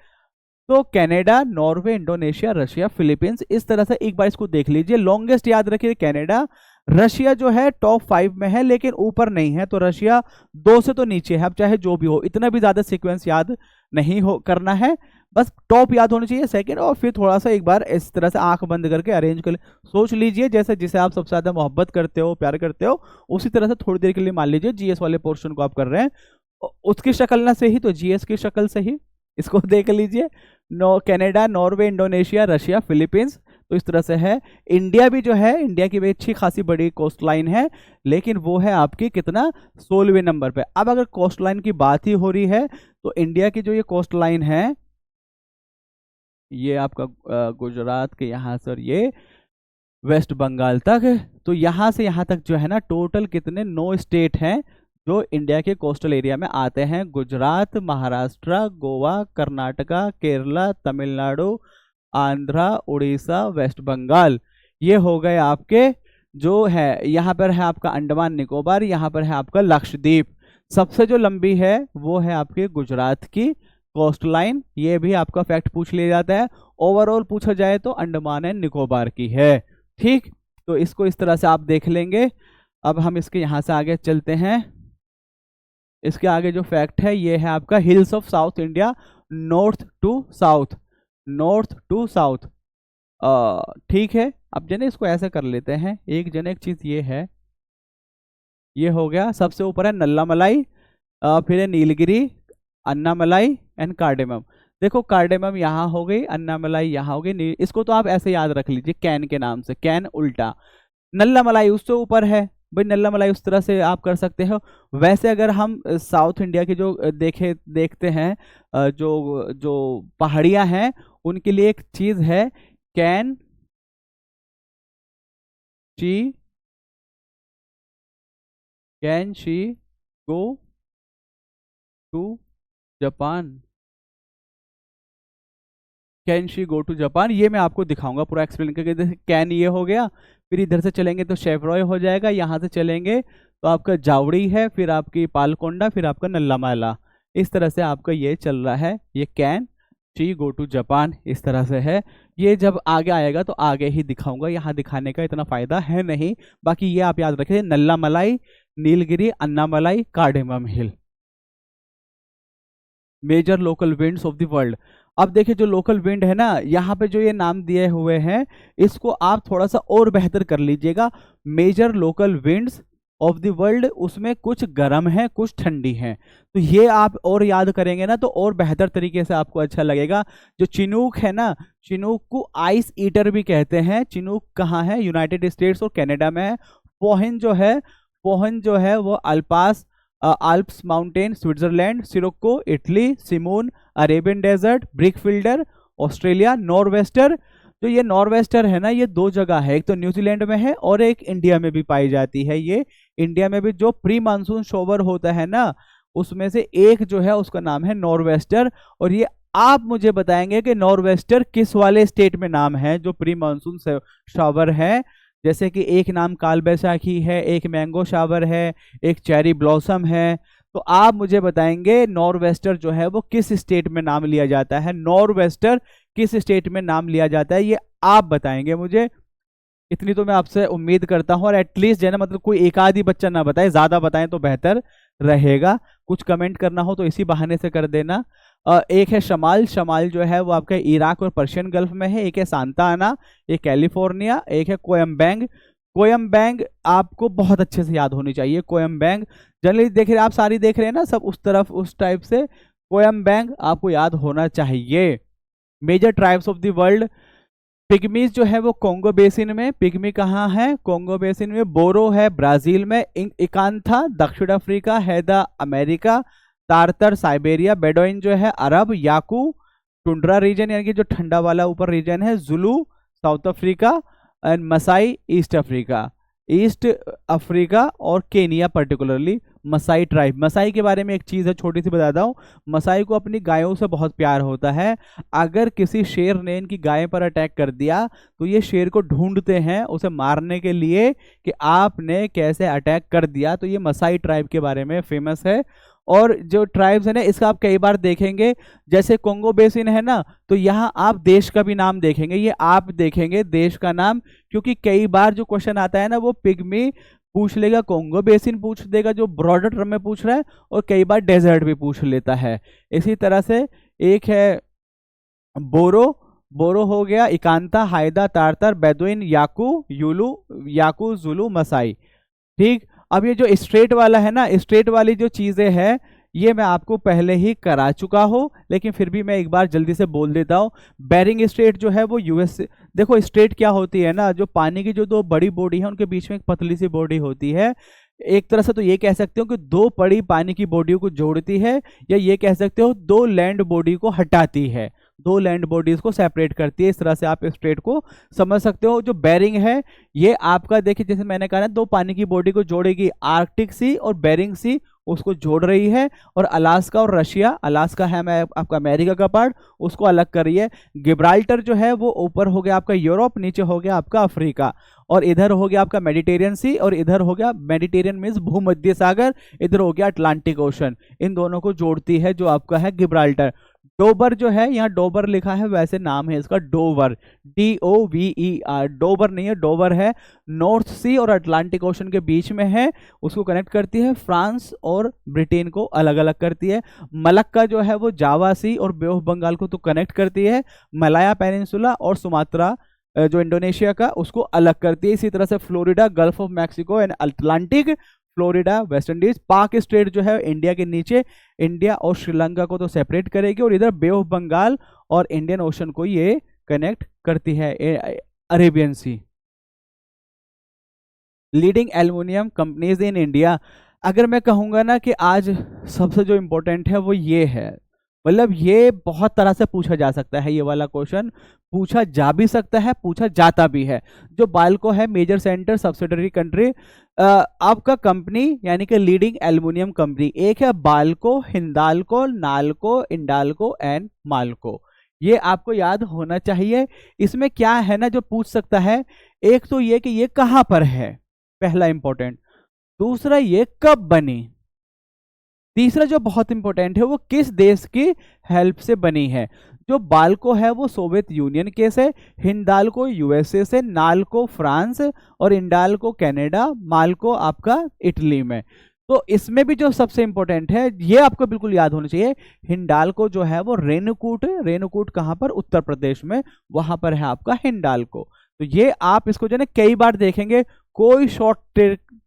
तो Canada, Norway, Indonesia, Russia, Philippines, इस तरह से एक बार इसको देख लीजिए। लॉन्गेस्ट याद रखिए कनाडा, रशिया जो है टॉप 5 में है लेकिन ऊपर नहीं है, तो रशिया 2 से तो नीचे है। अब चाहे जो भी हो, इतना भी ज्यादा सीक्वेंस याद नहीं हो करना है, बस टॉप याद होना चाहिए सेकंड, और फिर थोड़ा सा एक बार इस तरह से आंख बंद करके अरेंज कर सोच लीजिए, जैसे जिसे आप सबसे ज्यादा मोहब्बत करते हो, प्यार करते हो, उसी तरह से थोड़ी देर के लिए मान लीजिए जीएस वाले पोर्शन को आप कर रहे हैं, उसकी शक्ल ना से ही तो जीएस की शक्ल से ही इसको देख लीजिए। Canada, Norway, Indonesia, Russia, Philippines, तो इस तरह से है। इंडिया भी जो है, इंडिया की भी अच्छी खासी बड़ी कोस्ट लाइन है, लेकिन वो है आपकी कितना, 16वें नंबर पे। अब अगर कोस्ट लाइन की बात ही हो रही है, तो इंडिया की जो ये कोस्ट लाइन है, ये आपका गुजरात के यहाँ से और ये वेस्ट बंगाल तक, तो यहाँ से यहाँ तक जो है ना, टोटल कितने 9 स्टेट हैं जो इंडिया के कोस्टल एरिया में आते हैं। गुजरात, महाराष्ट्र, गोवा, कर्नाटका, केरला, तमिलनाडु, आंध्रा, उड़ीसा, वेस्ट बंगाल, ये हो गए आपके जो है। यहाँ पर है आपका अंडमान निकोबार, यहाँ पर है आपका लक्षद्वीप। सबसे जो लंबी है वो है आपके गुजरात की कोस्ट लाइन, ये भी आपका फैक्ट पूछ लिया जाता है। ओवरऑल पूछा जाए तो अंडमान एंड निकोबार की है, ठीक। तो इसको इस तरह से आप देख लेंगे। अब हम इसके यहाँ से आगे चलते हैं। इसके आगे जो फैक्ट है ये है आपका hills of south India, north to south, north to south, ठीक है। अब जने इसको ऐसे कर लेते हैं, एक जने एक चीज ये है, ये हो गया सबसे ऊपर है नल्लामलाई, फिर है नीलगिरी, अन्नामलाई एंड कार्डेमम। देखो कार्डेमम यहाँ हो गई, अन्नामलाई यहाँ हो गई, इसको तो आप ऐसे याद रख लीजिए कैन के नाम से, कैन उल्टा, नल्लामलाई उससे ऊपर है भाई, नल्लामलाई उस तरह से आप कर सकते हो। वैसे अगर हम साउथ इंडिया के जो देखते हैं, जो जो पहाड़ियाँ हैं, उनके लिए एक चीज है can she, can she go to Japan, can she go to Japan, ये मैं आपको दिखाऊंगा पूरा एक्सप्लेन करके। जैसे कैन ये हो गया, फिर इधर से चलेंगे तो शेवरॉय हो जाएगा, यहाँ से चलेंगे तो आपका जावड़ी है, फिर आपकी पालकोंडा, फिर आपका नल्लामाला, इस तरह से आपका ये चल रहा है। ये can she go to Japan इस तरह से है। ये जब आगे आएगा तो आगे ही दिखाऊंगा, यहाँ दिखाने का इतना फायदा है नहीं। बाकी ये आप याद रखिए, Nallamalai, Nilgiri, Annamalai, cardamom hill. Major local winds of the world. अब देखिए जो लोकल विंड है ना, यहाँ पे जो ये नाम दिए हुए हैं, इसको आप थोड़ा सा और बेहतर कर लीजिएगा। Major local winds of the world, उसमें कुछ गर्म है, कुछ ठंडी है, तो ये आप और याद करेंगे ना तो और बेहतर तरीके से आपको अच्छा लगेगा। जो चिनूक है ना, चिनूक को आइस ईटर भी कहते हैं। चिनूक कहाँ है, यूनाइटेड स्टेट्स और कनाडा में है। पोहन जो है, पोहन जो है वो Alps, Alps mountain Switzerland, sirocco Italy, simoom Arabian desert, brickfielder Australia, norwester. जो ये नॉर्वेस्टर है ना, ये 2 जगह है, एक तो न्यूजीलैंड में है और एक इंडिया में भी पाई जाती है। ये इंडिया में भी जो प्री मानसून शोवर होता है ना, उसमें से एक जो है उसका नाम है नॉर्वेस्टर। और ये आप मुझे बताएंगे कि नॉर्वेस्टर किस वाले स्टेट में नाम है जो प्री मानसून शॉवर है। जैसे कि एक नाम काल बैसाखी है, एक मैंगो शावर है, एक चेरी ब्लॉसम है, तो आप मुझे बताएंगे नॉर्वेस्टर जो है वो किस स्टेट में नाम लिया जाता है, नॉर्वेस्टर किस स्टेट में नाम लिया जाता है, ये आप बताएंगे मुझे। इतनी तो मैं आपसे उम्मीद करता हूँ, और एटलीस्ट जो है ना, मतलब कोई एक आधी बच्चा ना बताए, ज्यादा बताएं तो बेहतर रहेगा। कुछ कमेंट करना हो तो इसी बहाने से कर देना। एक है शमाल, शमाल जो है वो आपका इराक और पर्शियन गल्फ में है। एक है सांता आना, एक कैलिफोर्निया, एक है कोयम्बैंग। कोयम्बैंग आपको बहुत अच्छे से याद होनी चाहिए। कोयम्बैंग जनरली देख रहे, आप सारी देख रहे हैं ना सब उस तरफ, उस टाइप से कोयम्बैंग आपको याद होना चाहिए। Major tribes of the world, pygmies जो है वो कोंगो बेसिन में। पिग्मी कहाँ है, कोंगो बेसिन में। बोरो है ब्राजील में। इकांथा दक्षिण Africa, Haida America, Tartar Siberia, Bedouin जो है अरब, याकू टुंड्रा रीजन यानी कि जो ठंडा वाला ऊपर रीजन है, Zulu South Africa, and Masai East Africa. East Africa और Kenya particularly Masai tribe. Masai के बारे में एक चीज़ है छोटी सी बताता हूँ। मसाई को अपनी गायों से बहुत प्यार होता है। अगर किसी शेर ने इनकी गाय पर अटैक कर दिया तो ये शेर को ढूंढते हैं उसे मारने के लिए कि आपने कैसे अटैक कर दिया। तो ये मसाई ट्राइब के बारे में फेमस है। और जो ट्राइब्स है ना, इसका आप कई बार देखेंगे, जैसे कोंगो बेसिन है ना, तो यहाँ आप देश का भी नाम देखेंगे, ये आप देखेंगे देश का नाम, क्योंकि कई बार जो क्वेश्चन आता है ना वो पिग्मी पूछ लेगा, कोंगो बेसिन पूछ देगा जो ब्रॉडर टर्म में पूछ रहा है, और कई बार डेजर्ट भी पूछ लेता है। इसी तरह से एक है बोरो। बोरो हो गया इकांता, हायदा, तारतर, बेदुइन, याकू, यूलू, याकू, जुलू, मसाई। ठीक। अब ये जो स्ट्रेट वाला है ना, स्ट्रेट वाली जो चीजें हैं ये मैं आपको पहले ही करा चुका हूं, लेकिन फिर भी मैं एक बार जल्दी से बोल देता हूं। बेरिंग स्ट्रेट जो है वो यूएस। देखो स्ट्रेट क्या होती है ना, जो पानी की जो दो बड़ी बॉडी है उनके बीच में एक पतली सी बॉडी होती है। एक तरह से तो ये कह सकते हो कि दो बड़ी पानी की बॉडियों को जोड़ती है, या ये कह सकते हो दो लैंड बॉडी को हटाती है, दो लैंड बॉडीज को सेपरेट करती है। इस तरह से आप स्ट्रेट को समझ सकते हो। जो बेरिंग है ये आपका, देखिए जैसे मैंने कहा ना, दो पानी की बॉडी को जोड़ेगी, आर्कटिक सी और बेरिंग सी उसको जोड़ रही है, और अलास्का और रशिया, अलास्का है मैं आपका अमेरिका का पार्ट, उसको अलग कर रही है। गिब्राल्टर जो है वो ऊपर हो गया आपका यूरोप, नीचे हो गया आपका अफ्रीका, और इधर हो गया आपका मेडिटेरियन सी, और इधर हो गया मेडिटेरियन मीन्स भूमध्य सागर, इधर हो गया अटलांटिक ओशन। इन दोनों को जोड़ती है जो आपका है गिब्राल्टर। डोबर जो है, यहाँ डोबर लिखा है, वैसे नाम है इसका डोवर, DOVER। डोबर नहीं है, डोवर है। नॉर्थ सी और अटलांटिक ओशन के बीच में है, उसको कनेक्ट करती है, फ्रांस और ब्रिटेन को अलग अलग करती है। मलक्का जो है वो जावा सी और बे ऑफ बंगाल को तो कनेक्ट करती है। मलाया पेनिनसुला और सुमात्रा जो इंडोनेशिया का, उसको अलग करती है। इसी तरह से Florida, gulf of Mexico and Atlantic, Florida, West Indies. पाक स्ट्रेट जो है इंडिया के नीचे, इंडिया और श्रीलंका को तो सेपरेट करेगी, और इधर बे ऑफ बंगाल और इंडियन ओशन को ये कनेक्ट करती है, Arabian sea. Leading aluminium companies in India. अगर मैं कहूँगा ना कि आज सबसे जो इम्पोर्टेंट है वो ये है, मतलब ये बहुत तरह से पूछा जा सकता है, ये वाला क्वेश्चन पूछा जा भी सकता है, पूछा जाता भी है। जो बाल्को है, मेजर सेंटर सब्सिडरी कंट्री, आपका कंपनी यानी कि लीडिंग एल्युमिनियम कंपनी, एक है बाल्को, हिंदाल्को, नाल्को, इंडाल्को एंड माल्को। ये आपको याद होना चाहिए। इसमें क्या है ना जो पूछ सकता है, एक तो ये कि ये कहां पर है, पहला इंपॉर्टेंट। दूसरा ये कब बनी। तीसरा जो बहुत इंपॉर्टेंट है वो किस देश की हेल्प से बनी है। जो बाल्को है वो सोवियत यूनियन के से, हिंडाल्को यूएसए से, नाल्को फ्रांस और इंडाल्को कनाडा, माल्को आपका इटली में। तो इसमें भी जो सबसे इंपॉर्टेंट है ये आपको बिल्कुल याद होना चाहिए, हिंडाल्को जो है वो रेणुकूट, रेणुकूट कहां पर, उत्तर प्रदेश में, वहां पर है आपका हिंडाल्को। तो ये आप इसको जो है कई बार देखेंगे। कोई शॉर्ट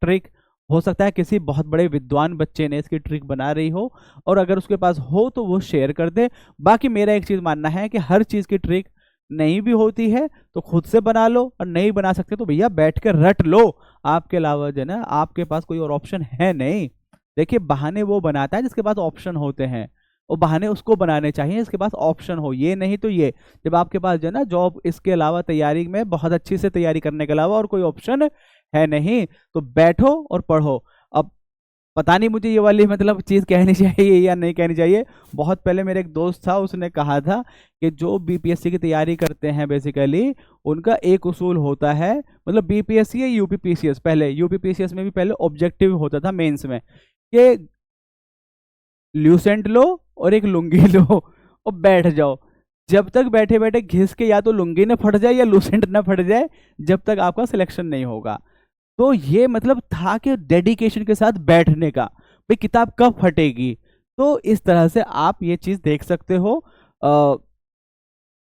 ट्रिक हो सकता है किसी बहुत बड़े विद्वान बच्चे ने इसकी ट्रिक बना रही हो, और अगर उसके पास हो तो वो शेयर कर दे। बाकी मेरा एक चीज मानना है कि हर चीज की ट्रिक नहीं भी होती है तो खुद से बना लो, और नहीं बना सकते तो भैया बैठ कर रट लो। आपके अलावा जो है ना आपके पास कोई और ऑप्शन है नहीं। देखिए बहाने वो बनाता है जिसके पास ऑप्शन होते हैं, और बहाने उसको बनाने चाहिए इसके पास ऑप्शन हो, ये नहीं तो ये। जब आपके पास जो है ना जॉब इसके अलावा तैयारी में बहुत अच्छी से तैयारी करने के अलावा और कोई ऑप्शन है नहीं, तो बैठो और पढ़ो। अब पता नहीं मुझे ये वाली मतलब चीज़ कहनी चाहिए या नहीं कहनी चाहिए। बहुत पहले मेरे एक दोस्त था, उसने कहा था कि जो बीपीएससी की तैयारी करते हैं बेसिकली उनका एक उसूल होता है, मतलब बीपीएससी या यूपीपीसीएस, पहले यूपीपीसीएस में भी पहले ऑब्जेक्टिव होता था मेंस में कि ल्यूसेंट लो और एक लुंगी लो और बैठ जाओ। जब तक बैठे बैठे घिस के या तो लुंगी न फट जाए या लूसेंट न फट जाए, जब तक आपका सिलेक्शन नहीं होगा। तो ये मतलब था कि डेडिकेशन के साथ बैठने का, भाई किताब कब फटेगी। तो इस तरह से आप ये चीज देख सकते हो।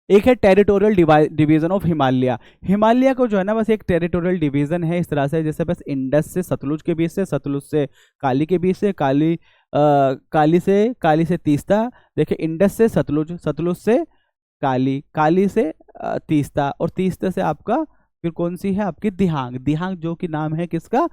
एक है territorial division of Himalaya. Himalaya को जो है ना बस एक टेरिटोरियल डिवीजन है इस तरह से, जैसे बस इंडस से सतलुज के बीच से, सतलुज से काली के बीच से, काली से तीस्ता। देखिए इंडस से सतलुज, सतलुज से काली, काली से तीस्ता, और तीस्ता से आपका फिर कौन सी है आपकी दिहांग, दिहांग जो कि नाम है किसका,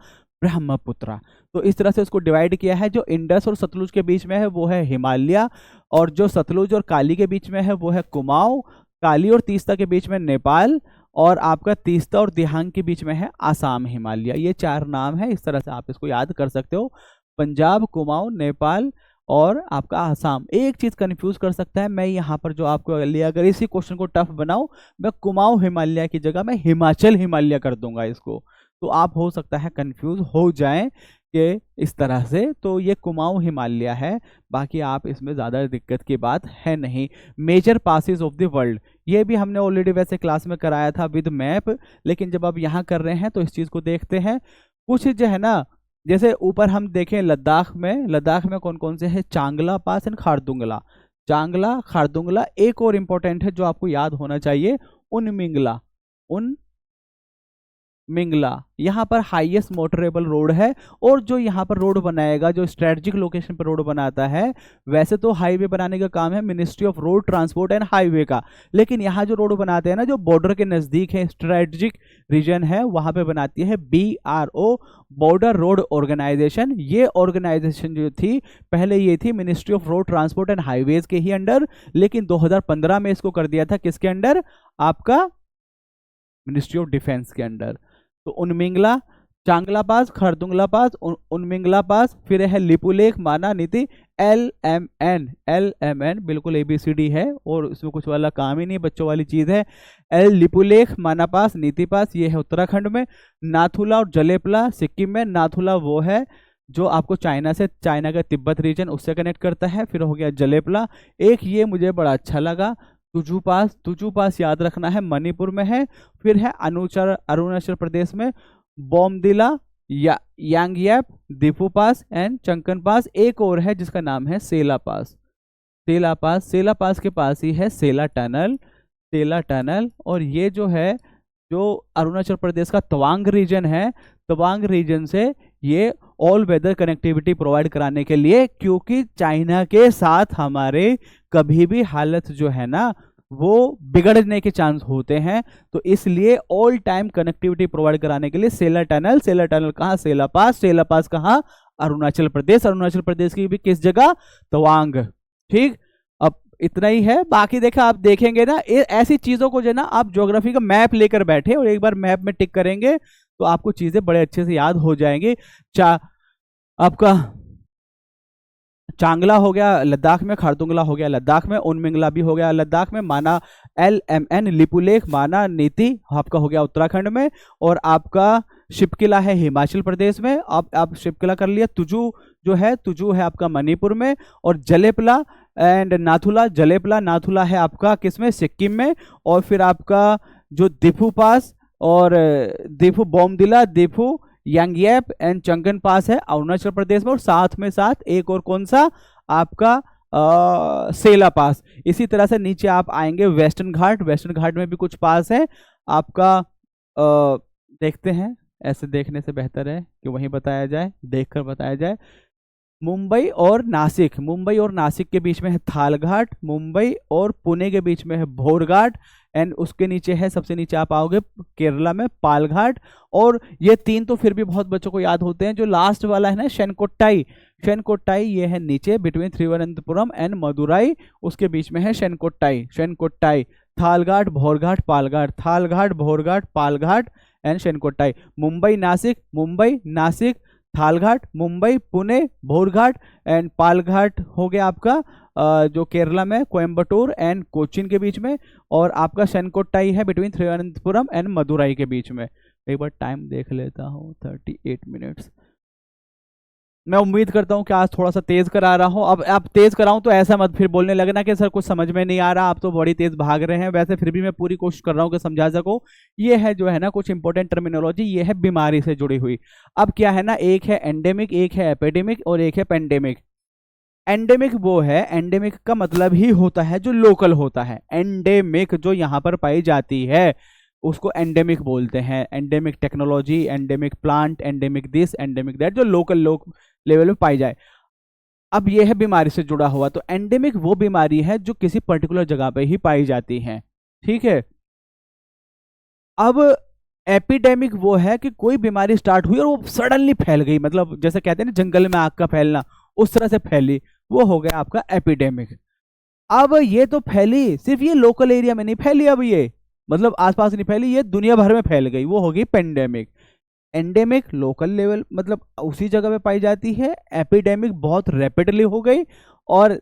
ब्रह्मपुत्रा। तो इस तरह से उसको डिवाइड किया है। जो इंडस और सतलुज के बीच में है वो है हिमालय, और जो सतलुज और काली के बीच में है वो है कुमाऊं, काली और तीस्ता के बीच में नेपाल, और आपका तीस्ता और दिहांग के बीच में है आसाम हिमालय। ये 4 नाम है, इस तरह से आप इसको याद कर सकते हो। पंजाब, कुमाऊं, नेपाल और आपका आसाम। एक चीज कंफ्यूज कर सकता है, मैं यहाँ पर जो आपको लिया, अगर इसी क्वेश्चन को टफ बनाऊं, मैं कुमाऊं हिमालय की जगह मैं हिमाचल हिमालय कर दूंगा इसको, तो आप हो सकता है कंफ्यूज हो जाएं कि इस तरह से। तो ये कुमाऊं हिमालय है, बाकी आप इसमें ज़्यादा दिक्कत की बात है नहीं। Major passes of the world, ये भी हमने ऑलरेडी वैसे क्लास में कराया था विद मैप, लेकिन जब आप यहाँ कर रहे हैं तो इस चीज़ को देखते हैं। कुछ जो है ना, जैसे ऊपर हम देखें लद्दाख में कौन कौन से है, चांगला पास एंड खारदुंगला। चांगला, खारदुंगला, एक और इम्पोर्टेंट है जो आपको याद होना चाहिए, उनमिंगला। मिंगला यहाँ पर हाईएस्ट मोटरेबल रोड है। और जो यहाँ पर रोड बनाएगा, जो स्ट्रेटजिक लोकेशन पर रोड बनाता है, वैसे तो हाईवे बनाने का काम है ministry of road transport and highway का, लेकिन यहाँ जो रोड बनाते हैं ना, जो बॉर्डर के नजदीक है, स्ट्रेटजिक रीजन है, वहां पे बनाती है BRO, बॉर्डर रोड ऑर्गेनाइजेशन। ये ऑर्गेनाइजेशन जो थी पहले, ये थी ministry of road transport and highways के ही अंडर, लेकिन 2015 में इसको कर दिया था किसके अंडर, आपका मिनिस्ट्री ऑफ डिफेंस के अंडर। तो उनमिंगला, चांगला पास, खरदुंगला पास, उनमिंगला पास, फिर है लिपुलेख, माना, नीति, LMN बिल्कुल ABCD है, और इसमें कुछ वाला काम ही नहीं, बच्चों वाली चीज है। लिपुलेख, माना पास, नीति पास, ये है उत्तराखंड में। नाथुला और जलेपला सिक्किम में। नाथुला वो है जो आपको चाइना का तिब्बत रीजन उससे कनेक्ट करता है। फिर हो गया जलेपला। एक ये मुझे बड़ा अच्छा लगा, तुजू पास याद रखना है, मणिपुर में है। फिर है अरुणाचल प्रदेश में बोमदिला, यांगयप, दीफू पास एंड चंकन पास। एक और है जिसका नाम है सेला पास। सेला पास के पास ही है सेला टनल। और ये जो है, जो अरुणाचल प्रदेश का तवांग रीजन है, तवांग रीजन से ये ऑल वेदर कनेक्टिविटी प्रोवाइड कराने के लिए, क्योंकि चाइना के साथ हमारे कभी भी हालत जो है ना वो बिगड़ने के चांस होते हैं, तो इसलिए ऑल टाइम कनेक्टिविटी प्रोवाइड कराने के लिए सेला टनल कहाँ, सेला पास कहाँ, अरुणाचल प्रदेश की भी किस जगह, तवांग। ठीक, अब इतना ही है। बाकी देखा आप देखेंगे ना, ऐसी चीजों को जो ना आप ज्योग्राफी का मैप लेकर बैठे और एक बार मैप में टिक करेंगे तो आपको चीजें बड़े अच्छे से याद हो जाएंगी। आपका चांगला हो गया लद्दाख में, खारदुंगला हो गया लद्दाख में, उनमिंगला भी हो गया लद्दाख में, माना LMN, लिपुलेख, माना, नीति आपका हो गया उत्तराखंड में, और आपका शिपकिला है हिमाचल प्रदेश में। आप शिपकिला कर लिया। तुजू है आपका मणिपुर में, और जलेपला एंड नाथुला है आपका किसमें, सिक्किम में। और फिर आपका जो दीफू पास और दीफू बोमदिला, दीफू, यांगयप एंड चंगन पास है अरुणाचल प्रदेश में, और साथ एक और कौन सा, आपका सेला पास। इसी तरह से नीचे आप आएंगे वेस्टर्न घाट में भी कुछ पास है आपका। देखते हैं, ऐसे देखने से बेहतर है कि वहीं बताया जाए, देखकर बताया जाए। मुंबई और नासिक के बीच में है थालघाट, मुंबई और पुणे के बीच में है भोरघाट, एंड उसके नीचे है, सबसे नीचे आप आओगे केरला में पालघाट। और ये 3 तो फिर भी बहुत बच्चों को याद होते हैं। जो लास्ट वाला है ना, शेनकोट्टाई, ये है नीचे बिटवीन तिरुवनंतपुरम एंड मदुराई, उसके बीच में है शेनकोट्टाई। थालघाट, भोरघाट, पालघाट एंड शेनकोट्टाई। मुंबई नासिक, थालघाट, मुंबई, पुणे, भोरघाट एंड पालघाट हो गया आपका जो केरला में कोयम्बटूर एंड कोचीन के बीच में, और आपका शेनकोट्टाई है बिटवीन तिरुवनंतपुरम एंड मदुराई के बीच में। एक बार टाइम देख लेता हूँ, 38 मिनट्स। मैं उम्मीद करता हूँ कि आज थोड़ा सा तेज करा रहा हूँ। अब आप तेज कराऊं तो ऐसा मत फिर बोलने लगना कि सर कुछ समझ में नहीं आ रहा, आप तो बड़ी तेज भाग रहे हैं। वैसे फिर भी मैं पूरी कोशिश कर रहा हूँ कि समझा सकूं। ये है जो है ना कुछ इंपॉर्टेंट टर्मिनोलॉजी, ये है बीमारी से जुड़ी हुई। अब क्या है ना, एक है एंडेमिक, एक है एपिडेमिक और एक है पेंडेमिक। एंडेमिक वो है, एंडेमिक का मतलब ही होता है जो लोकल होता है। एंडेमिक जो यहाँ पर पाई जाती है उसको एंडेमिक बोलते हैं। Endemic technology, endemic plant, endemic this, endemic that, जो लोकल लेवल में पाई जाए। अब यह है बीमारी से जुड़ा हुआ। तो एंडेमिक वो बीमारी है जो किसी पर्टिकुलर जगह पे ही पाई जाती है। ठीक है। अब एपिडेमिक वो है कि कोई बीमारी स्टार्ट हुई और वो सडनली फैल गई, मतलब जैसे कहते हैं ना जंगल में आग का फैलना, उस तरह से फैली, वो हो गया आपका एपिडेमिक। अब ये तो फैली, सिर्फ ये लोकल एरिया में नहीं फैली, अब ये मतलब आसपास नहीं फैली, ये दुनिया भर में फैल गई, वो होगी पेंडेमिक। एंडेमिक लोकल लेवल मतलब उसी जगह पे पाई जाती है, एपिडेमिक बहुत रैपिडली हो गई, और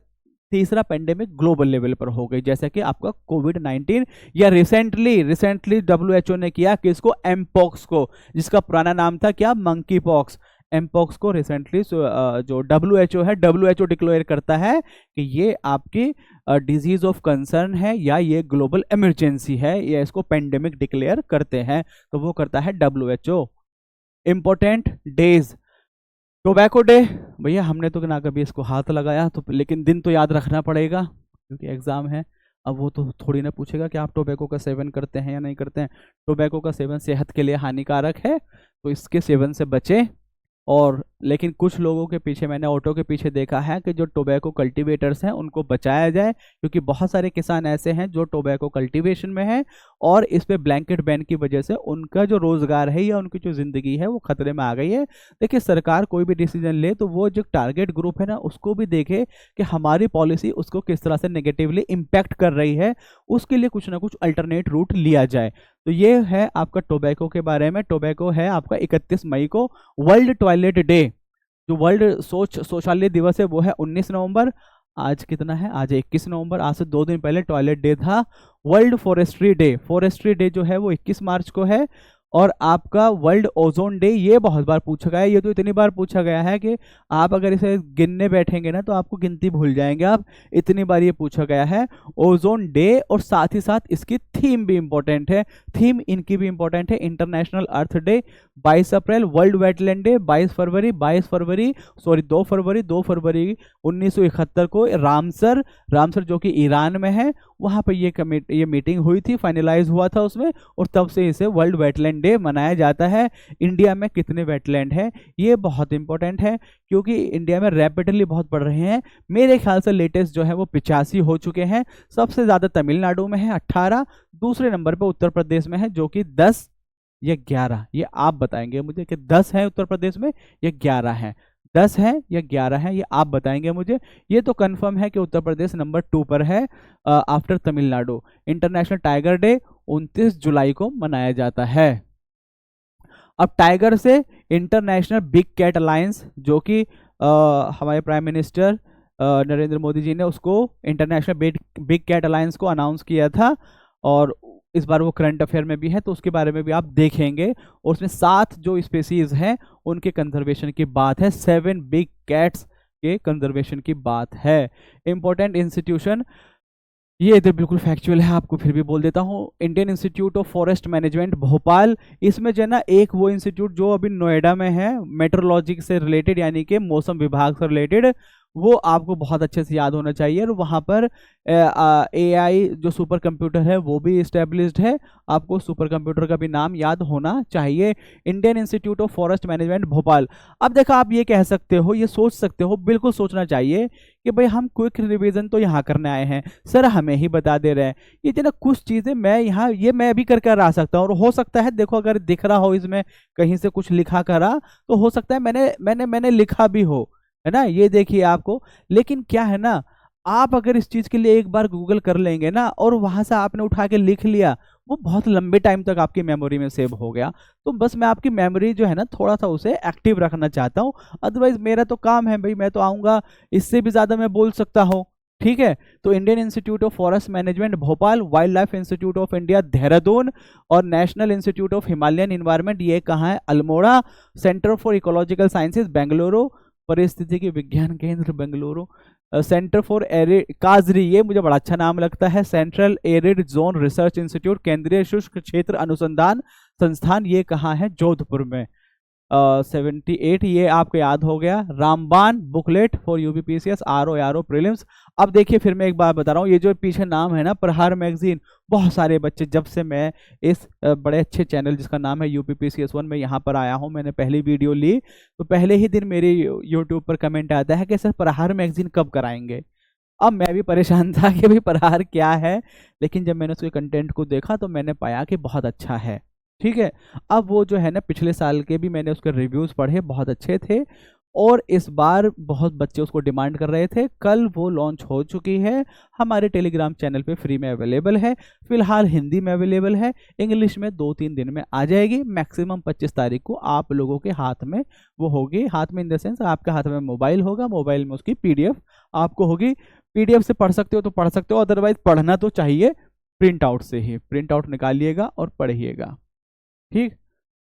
तीसरा पेंडेमिक ग्लोबल लेवल पर हो गई, जैसे कि आपका कोविड-19, या रिसेंटली डब्ल्यूएचओ ने किया कि इसको एमपॉक्स को, जिसका पुराना नाम था क्या, मंकी पॉक्स, एमपॉक्स को रिसेंटली जो डब्ल्यूएचओ है, डब्ल्यूएचओ डिक्लेयर करता है कि ये आपकी डिजीज ऑफ कंसर्न है, या ये ग्लोबल इमरजेंसी है, या इसको पेंडेमिक डिक्लेयर करते हैं, तो वो करता है WHO. Important days, tobacco day, भैया हमने तो ना कभी इसको हाथ लगाया, तो लेकिन दिन तो याद रखना पड़ेगा क्योंकि एग्जाम है। अब वो तो थोड़ी ना पूछेगा कि आप टोबैको का सेवन करते हैं या नहीं करते हैं। टोबैको का सेवन सेहत के लिए हानिकारक है, तो इसके सेवन से बचें। और लेकिन कुछ लोगों के पीछे, मैंने ऑटो के पीछे देखा है कि जो टोबैको कल्टीवेटर्स हैं उनको बचाया जाए, क्योंकि बहुत सारे किसान ऐसे हैं जो टोबैको कल्टीवेशन में हैं, और इस पे ब्लैंकेट बैन की वजह से उनका जो रोजगार है या उनकी जो जिंदगी है वो खतरे में आ गई है। देखिए, सरकार कोई भी डिसीजन ले तो वो जो टारगेट ग्रुप है ना, उसको भी देखे कि हमारी पॉलिसी उसको किस तरह से नेगेटिवली इम्पैक्ट कर रही है, उसके लिए कुछ ना कुछ अल्टरनेट रूट लिया जाए। तो ये है आपका टोबैको के बारे में। टोबैको है आपका 31 मई को वर्ल्ड टॉयलेट डे, जो वर्ल्ड शौचालय दिवस है वो है 19 नवंबर। आज कितना है, आज 21 नवंबर, आज से 2 दिन पहले टॉयलेट डे था। वर्ल्ड फॉरेस्ट्री डे जो है वो 21 मार्च को है। और आपका वर्ल्ड ओजोन डे, ये बहुत बार पूछा गया है, ये तो इतनी बार पूछा गया है कि आप अगर इसे गिनने बैठेंगे ना तो आपको गिनती भूल जाएंगे आप, इतनी बार ये पूछा गया है ओजोन डे। और साथ ही साथ इसकी थीम भी इंपॉर्टेंट है, थीम इनकी भी इंपॉर्टेंट है। इंटरनेशनल अर्थ डे 22 अप्रैल, वर्ल्ड वेटलैंड डे 2 फरवरी 2 फरवरी 1971 को रामसर जो कि ईरान में है, वहां पर ये मीटिंग हुई थी, फाइनलाइज हुआ था उसमें, और तब से इसे वर्ल्ड वेटलैंड डे मनाया जाता है। इंडिया में कितने वेटलैंड है, ये बहुत इंपॉर्टेंट है, क्योंकि इंडिया में रैपिडली बहुत बढ़ रहे हैं। मेरे ख्याल से लेटेस्ट जो है वो 85 हो चुके हैं। सबसे ज्यादा तमिलनाडु में है 18, दूसरे नंबर पे उत्तर प्रदेश में है जो कि 10 या 11, ये आप बताएंगे मुझे कि 10 है उत्तर प्रदेश में या 11 है, 10 है या 11 है, ये आप बताएंगे मुझे। ये तो कंफर्म है कि उत्तर प्रदेश नंबर 2 पर है after Tamil Nadu. International tiger day 29 जुलाई को मनाया जाता है। अब टाइगर से इंटरनेशनल बिग कैट अलायंस, जो कि हमारे प्राइम मिनिस्टर नरेंद्र मोदी जी ने उसको इंटरनेशनल बिग कैट अलायंस को अनाउंस किया था, और इस बार वो करंट अफेयर में भी है, तो उसके बारे में भी आप देखेंगे। और उसमें 7 जो स्पेसीज हैं उनके कंजर्वेशन की बात है, 7 बिग कैट्स के कंजर्वेशन की बात है। इंपॉर्टेंट इंस्टीट्यूशन, ये इधर बिल्कुल फैक्चुअल है, आपको फिर भी बोल देता हूँ। Indian Institute of Forest Management Bhopal, इसमें जो है ना एक वो इंस्टीट्यूट जो अभी नोएडा में है, मेट्रोलॉजी से रिलेटेड, यानी कि मौसम विभाग से रिलेटेड, वो आपको बहुत अच्छे से याद होना चाहिए। और वहाँ पर AI जो सुपर कंप्यूटर है वो भी इस्टेब्लिश्ड है, आपको सुपर कंप्यूटर का भी नाम याद होना चाहिए। Indian Institute of Forest Management Bhopal. अब देखो, आप ये कह सकते हो, ये सोच सकते हो, बिल्कुल सोचना चाहिए कि भाई हम क्विक रिवीजन तो यहाँ करने आए हैं, सर हमें ही बता दे रहे हैं। ये जो ना कुछ चीज़ें मैं यहाँ ये मैं भी करके आ सकता हूँ, और हो सकता है देखो अगर दिख रहा हो इसमें कहीं से कुछ लिखा करा, तो हो सकता है मैंने लिखा भी हो, है ना, ये देखिए आपको। लेकिन क्या है ना, आप अगर इस चीज के लिए एक बार गूगल कर लेंगे ना, और वहां से आपने उठा के लिख लिया, वो बहुत लंबे टाइम तक आपकी मेमोरी में सेव हो गया। तो बस मैं आपकी मेमोरी जो है ना थोड़ा सा उसे एक्टिव रखना चाहता हूँ। अदरवाइज मेरा तो काम है भाई, मैं तो आऊंगा, इससे भी ज्यादा मैं बोल सकता हूँ, ठीक है। तो Indian Institute of Forest Management Bhopal, wildlife Institute of India Dehradun, और National Institute of Himalayan Environment, ये कहाँ है, Almora. Centre for Ecological Sciences Bengaluru, परिस्थितिकी विज्ञान केंद्र बेंगलुरु। सेंटर फॉर एरिड काजरी, ये मुझे बड़ा अच्छा नाम लगता है, Central Arid Zone Research Institute, केंद्रीय शुष्क क्षेत्र अनुसंधान संस्थान, ये कहाँ है, जोधपुर में। 78, ये आपको याद हो गया। Ramban booklet for UPPCS RO prelims. अब देखिए, फिर मैं एक बार बता रहा हूँ, ये जो पीछे नाम है ना, प्रहार मैगजीन, बहुत सारे बच्चे, जब से मैं इस बड़े अच्छे चैनल जिसका नाम है UPPCS1 में यहाँ पर आया हूँ, मैंने पहली वीडियो ली, तो पहले ही दिन मेरे यूट्यूब पर कमेंट आता है कि सर प्रहार मैगजीन कब कराएंगे। अब मैं भी परेशान था कि भाई प्रहार क्या है, लेकिन जब मैंने उसके कंटेंट को देखा तो मैंने पाया कि बहुत अच्छा है, ठीक है। अब वो जो है ना, पिछले साल के भी मैंने उसके रिव्यूज़ पढ़े, बहुत अच्छे थे। और इस बार बहुत बच्चे उसको डिमांड कर रहे थे। कल वो लॉन्च हो चुकी है, हमारे टेलीग्राम चैनल पे फ्री में अवेलेबल है। फिलहाल हिंदी में अवेलेबल है, इंग्लिश में 2-3 दिन में आ जाएगी। मैक्सिमम 25 तारीख को आप लोगों के हाथ में वो होगी। हाथ में इन द सेंस आपके हाथ में मोबाइल होगा, मोबाइल में उसकी पीडीएफ आपको होगी। पीडीएफ से पढ़ सकते हो तो पढ़ सकते हो, अदरवाइज पढ़ना तो चाहिए प्रिंट आउट से ही। प्रिंट आउट निकालिएगा और पढ़िएगा, ठीक।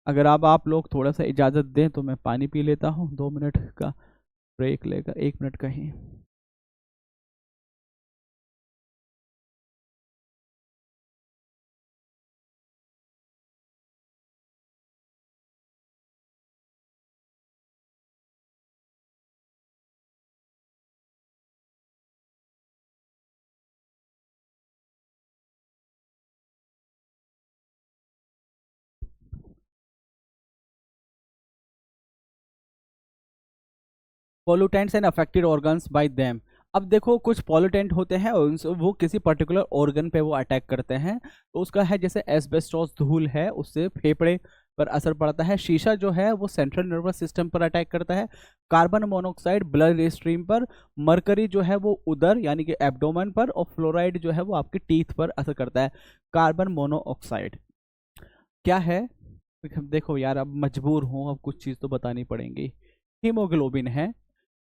अगर आप लोग थोड़ा सा इजाज़त दें तो मैं पानी पी लेता हूँ, 2 मिनट का ब्रेक लेकर, 1 मिनट का ही। Pollutants and affected organs by them. अब देखो कुछ पॉल्यूटेंट होते हैं और वो किसी पर्टिकुलर ऑर्गन पे वो अटैक करते हैं, तो उसका है जैसे एस्बेस्टोस धूल है, उससे फेफड़े पर असर पड़ता है। शीशा जो है वो सेंट्रल नर्वस सिस्टम पर अटैक करता है। कार्बन मोनोऑक्साइड ब्लड स्ट्रीम पर। मरकरी जो है वो उदर यानी कि एब्डोमेन पर। और फ्लोराइड जो है वो आपके टीथ पर असर करता है। कार्बन मोनोऑक्साइड क्या है, देखो यार अब मजबूर हूँ, अब कुछ चीज़ तो बतानी पड़ेगी। हीमोग्लोबिन है।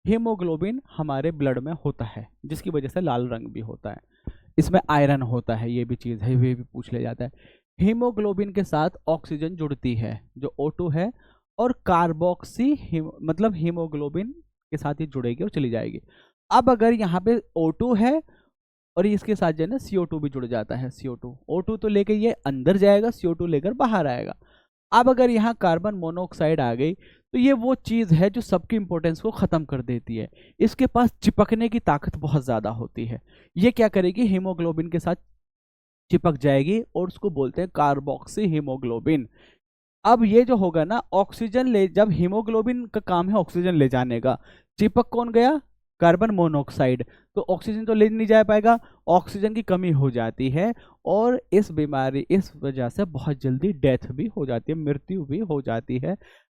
हीमोग्लोबिन हमारे ब्लड में होता है, जिसकी वजह से लाल रंग भी होता है। इसमें आयरन होता है, ये भी चीज़ है, ये भी पूछ लिया जाता है। हीमोग्लोबिन के साथ ऑक्सीजन जुड़ती है जो O2 है, और मतलब हीमोग्लोबिन के साथ ही जुड़ेगी और चली जाएगी। अब अगर यहाँ पे O2 है और इसके साथ जो है ना CO2 भी जुड़ जाता है, CO2 O2 तो लेकर ये अंदर जाएगा, CO2 लेकर बाहर आएगा। अब अगर यहाँ कार्बन मोनोऑक्साइड आ गई तो ये वो चीज़ है जो सबकी इंपॉर्टेंस को ख़त्म कर देती है। इसके पास चिपकने की ताकत बहुत ज़्यादा होती है। ये क्या करेगी, हीमोग्लोबिन के साथ चिपक जाएगी और उसको बोलते हैं कार्बोक्सी हीमोग्लोबिन। अब ये जो होगा ना, ऑक्सीजन ले, जब हीमोग्लोबिन का काम है ऑक्सीजन ले जाने का, चिपक कौन गया, कार्बन मोनोऑक्साइड, तो ऑक्सीजन तो ले नहीं जा पाएगा, ऑक्सीजन की कमी हो जाती है और इस वजह से बहुत जल्दी डेथ भी हो जाती है, मृत्यु भी हो जाती है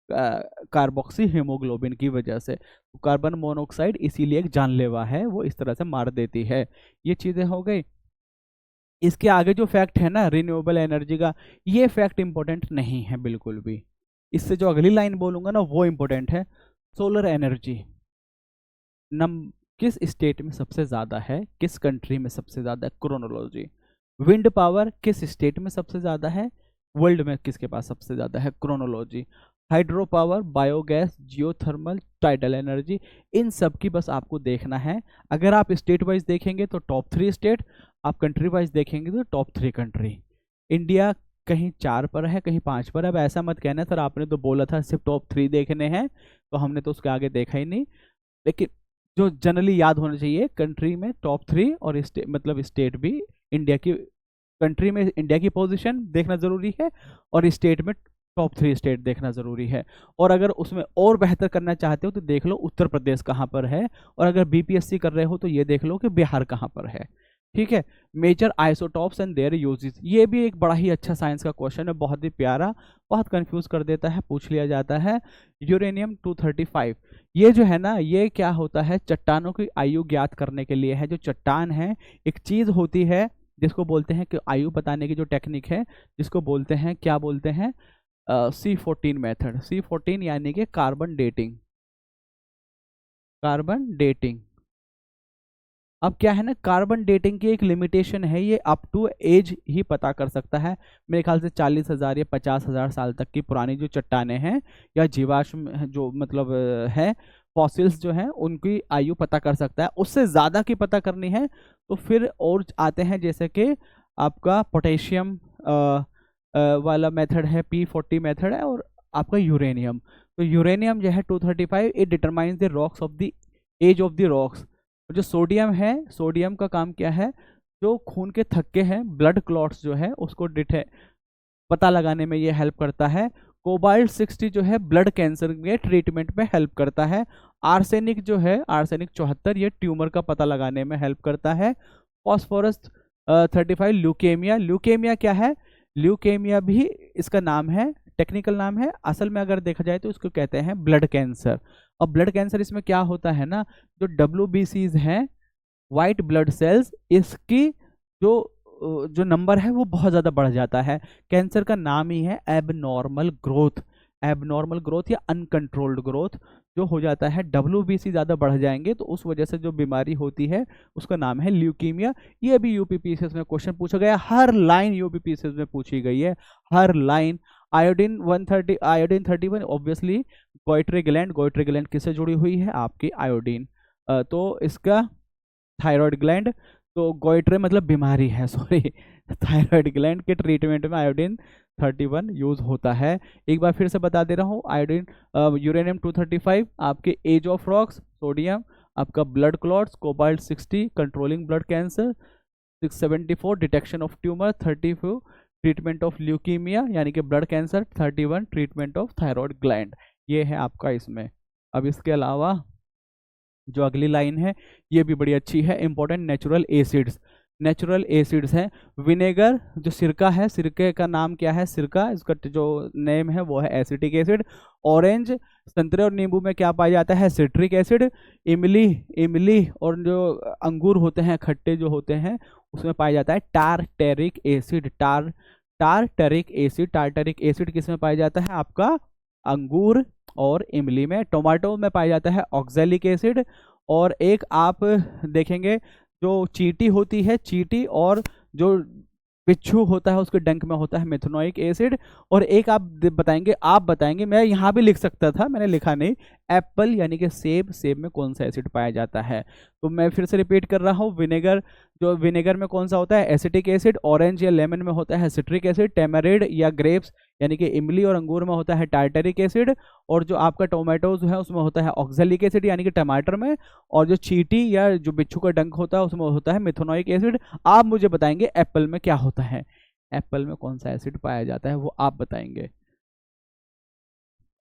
कार्बोक्सी हीमोग्लोबिन की वजह से। तो कार्बन मोनोऑक्साइड इसीलिए एक जानलेवा है, वो इस तरह से मार देती है। ये चीज़ें हो गई। इसके आगे जो फैक्ट है ना रिन्यूएबल एनर्जी का, ये फैक्ट इंपॉर्टेंट नहीं है बिल्कुल भी। इससे जो अगली लाइन बोलूंगा ना वो इंपॉर्टेंट है। सोलर एनर्जी नम किस स्टेट में सबसे ज़्यादा है, किस कंट्री में सबसे ज़्यादा है, क्रोनोलॉजी। विंड पावर किस स्टेट में सबसे ज़्यादा है, वर्ल्ड में किसके पास सबसे ज़्यादा है, chronology. Hydro power, biogas, geothermal, tidal energy, इन सब की बस आपको देखना है। अगर आप स्टेट वाइज देखेंगे तो टॉप 3 स्टेट, आप कंट्री वाइज देखेंगे तो टॉप 3 कंट्री। इंडिया कहीं 4 पर है, कहीं 5 पर है। अब ऐसा मत कहना सर आपने तो बोला था सिर्फ टॉप 3 देखने हैं, तो हमने तो उसके आगे देखा ही नहीं। लेकिन जो जनरली याद होना चाहिए, कंट्री में टॉप 3 और मतलब स्टेट भी इंडिया की, कंट्री में इंडिया की पोजीशन देखना ज़रूरी है और स्टेट में टॉप 3 स्टेट देखना ज़रूरी है। और अगर उसमें और बेहतर करना चाहते हो तो देख लो उत्तर प्रदेश कहाँ पर है, और अगर बीपीएससी कर रहे हो तो ये देख लो कि बिहार कहाँ पर है। ठीक है। Major isotopes and their uses, ये भी एक बड़ा ही अच्छा साइंस का क्वेश्चन है, बहुत ही प्यारा, बहुत कंफ्यूज कर देता है, पूछ लिया जाता है। यूरेनियम 235, ये जो है ना, ये क्या होता है, चट्टानों की आयु ज्ञात करने के लिए है। जो चट्टान है, एक चीज़ होती है जिसको बोलते हैं कि आयु बताने की जो टेक्निक है, जिसको बोलते हैं, क्या बोलते हैं, C14 मेथड। C14 यानी कि कार्बन डेटिंग। कार्बन डेटिंग, अब क्या है ना, कार्बन डेटिंग की एक लिमिटेशन है, ये अप टू एज ही पता कर सकता है। मेरे ख्याल से 40,000 या 50,000 साल तक की पुरानी जो चट्टानें हैं या जीवाश्म जो मतलब है, फॉसिल्स जो हैं, उनकी आयु पता कर सकता है। उससे ज़्यादा की पता करनी है तो फिर और आते हैं, जैसे कि आपका पोटेशियम वाला मेथड है, P40 मेथड है, और आपका यूरेनियम। तो यूरेनियम जो है 235, it determines the rocks of the age of the rocks. जो सोडियम है, सोडियम का काम क्या है, जो खून के थक्के हैं, ब्लड क्लॉट्स जो है उसको पता लगाने में ये हेल्प करता है। कोबाल्ट 60 जो है ब्लड कैंसर के ट्रीटमेंट में हेल्प करता है। आर्सेनिक जो है, आर्सेनिक 74, ये ट्यूमर का पता लगाने में हेल्प करता है। Phosphorus 35 leukaemia. ल्यूकेमिया क्या है, ल्यूकेमिया भी इसका नाम है, टेक्निकल नाम है, असल में अगर देखा जाए तो इसको कहते हैं ब्लड कैंसर। अब ब्लड कैंसर इसमें क्या होता है ना, जो WBCs हैं, वाइट ब्लड सेल्स, इसकी जो नंबर है वो बहुत ज़्यादा बढ़ जाता है। कैंसर का नाम ही है एबनॉर्मल ग्रोथ, एबनॉर्मल ग्रोथ या अनकंट्रोल्ड ग्रोथ जो हो जाता है। WBC ज़्यादा बढ़ जाएंगे तो उस वजह से जो बीमारी होती है उसका नाम है ल्यूकीमिया। ये भी यूपीपीसीएस में क्वेश्चन पूछा गया, हर लाइन यूपीपीसीएस में पूछी गई है, हर line. Iodine 130, iodine 31, obviously goitre gland, goitre gland किससे जुड़ी हुई है, आपकी आयोडीन, तो इसका थायराइड ग्लैंड, तो गोइट्रे मतलब बीमारी है, सॉरी, थायराइड ग्लैंड के ट्रीटमेंट में आयोडीन 31 यूज होता है। एक बार फिर से बता दे रहा हूँ, आयोडीन, यूरेनियम 235 आपके एज ऑफ रॉक्स, सोडियम आपका blood clots, cobalt 60 controlling blood cancer, 674 detection of tumour, 34 treatment of leukaemia यानी कि blood cancer, 31 treatment of thyroid gland. ये है आपका इसमें। अब इसके अलावा जो अगली लाइन है ये भी बड़ी अच्छी है, important natural acids, natural acids हैं। विनेगर जो सिरका है, सिरके का नाम क्या है, सिरका, इसका जो नेम है वो है एसिटिक एसिड। ऑरेंज, संतरे और नींबू में क्या पाया जाता है, सिट्रिक एसिड। इमली, इमली और जो अंगूर होते हैं खट्टे जो होते हैं उसमें पाया जाता है टारटेरिक एसिड, टारटेरिक एसिड, टारटेरिक एसिड किस में पाया जाता है, आपका अंगूर और इमली में। टोमेटो में पाया जाता है ऑक्सैलिक एसिड। और एक आप देखेंगे जो चींटी होती है, चींटी और जो बिच्छू होता है उसके डंक में होता है मेथनोइक एसिड। और एक आप बताएंगे, मैं यहाँ भी लिख सकता था, मैंने लिखा नहीं, एप्पल यानी कि सेब, सेब में कौन सा एसिड पाया जाता है। तो मैं फिर से रिपीट कर रहा हूँ, विनेगर, जो विनेगर में कौन सा होता है, एसिटिक एसिड। ऑरेंज या लेमन में होता है सिट्रिक एसिड। टेमरिड या ग्रेप्स यानी कि इमली और अंगूर में होता है टार्टरिक एसिड। और जो आपका टोमेटोज है उसमें होता है ऑक्सैलिक एसिड यानी कि टमाटर में। और जो चींटी या जो बिच्छू का डंक होता है उसमें होता है मेथनोइक एसिड। आप मुझे बताएंगे एप्पल में क्या होता है, एप्पल में कौन सा एसिड पाया जाता है वो आप बताएंगे।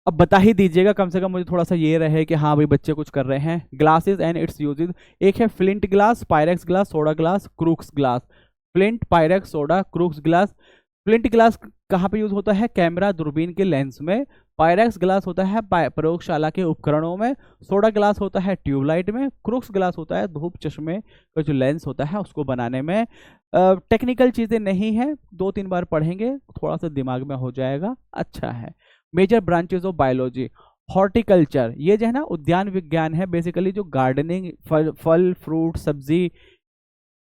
अब बता ही दीजिएगा, कम से कम मुझे थोड़ा सा ये रहे कि हाँ भाई बच्चे कुछ कर रहे हैं। ग्लासेस एंड इट्स यूजेस, एक है flint glass, Pyrex glass, soda glass, crooks glass. Flint, Pyrex, soda, crooks glass. Flint glass कहाँ पे यूज होता है, कैमरा, दूरबीन के लेंस में। पायरेक्स ग्लास होता है प्रयोगशाला के उपकरणों में। सोडा ग्लास होता है ट्यूबलाइट में। क्रूक्स ग्लास होता है धूप चश्मे का जो लेंस होता है उसको बनाने में। टेक्निकल चीज़ें नहीं है, 2-3 बार पढ़ेंगे थोड़ा सा दिमाग में हो जाएगा, अच्छा है। Major branches of biology, horticulture, ये जो है ना उद्यान विज्ञान है, बेसिकली जो गार्डनिंग, फल फ्रूट सब्जी।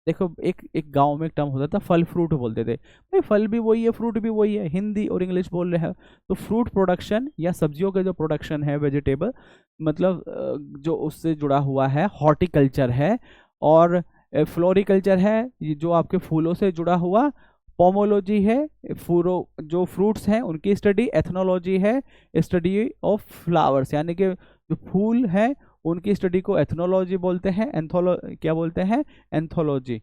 देखो एक गांव में एक टर्म होता था फल फ्रूट बोलते थे, भाई फल भी वही है फ्रूट भी वही है, हिंदी और इंग्लिश बोल रहे हैं। तो फ्रूट प्रोडक्शन या सब्जियों का जो प्रोडक्शन है, वेजिटेबल मतलब जो उससे जुड़ा हुआ है हॉर्टिकल्चर है। और फ्लोरिकल्चर है, ये जो आपके फूलों से जुड़ा हुआ। पोमोलॉजी है, फूलो जो फ्रूट्स हैं उनकी स्टडी। एथनोलॉजी है, स्टडी ऑफ फ्लावर्स यानी कि जो फूल है उनकी स्टडी को एथनोलॉजी बोलते हैं। क्या बोलते हैं, एंथोलॉजी।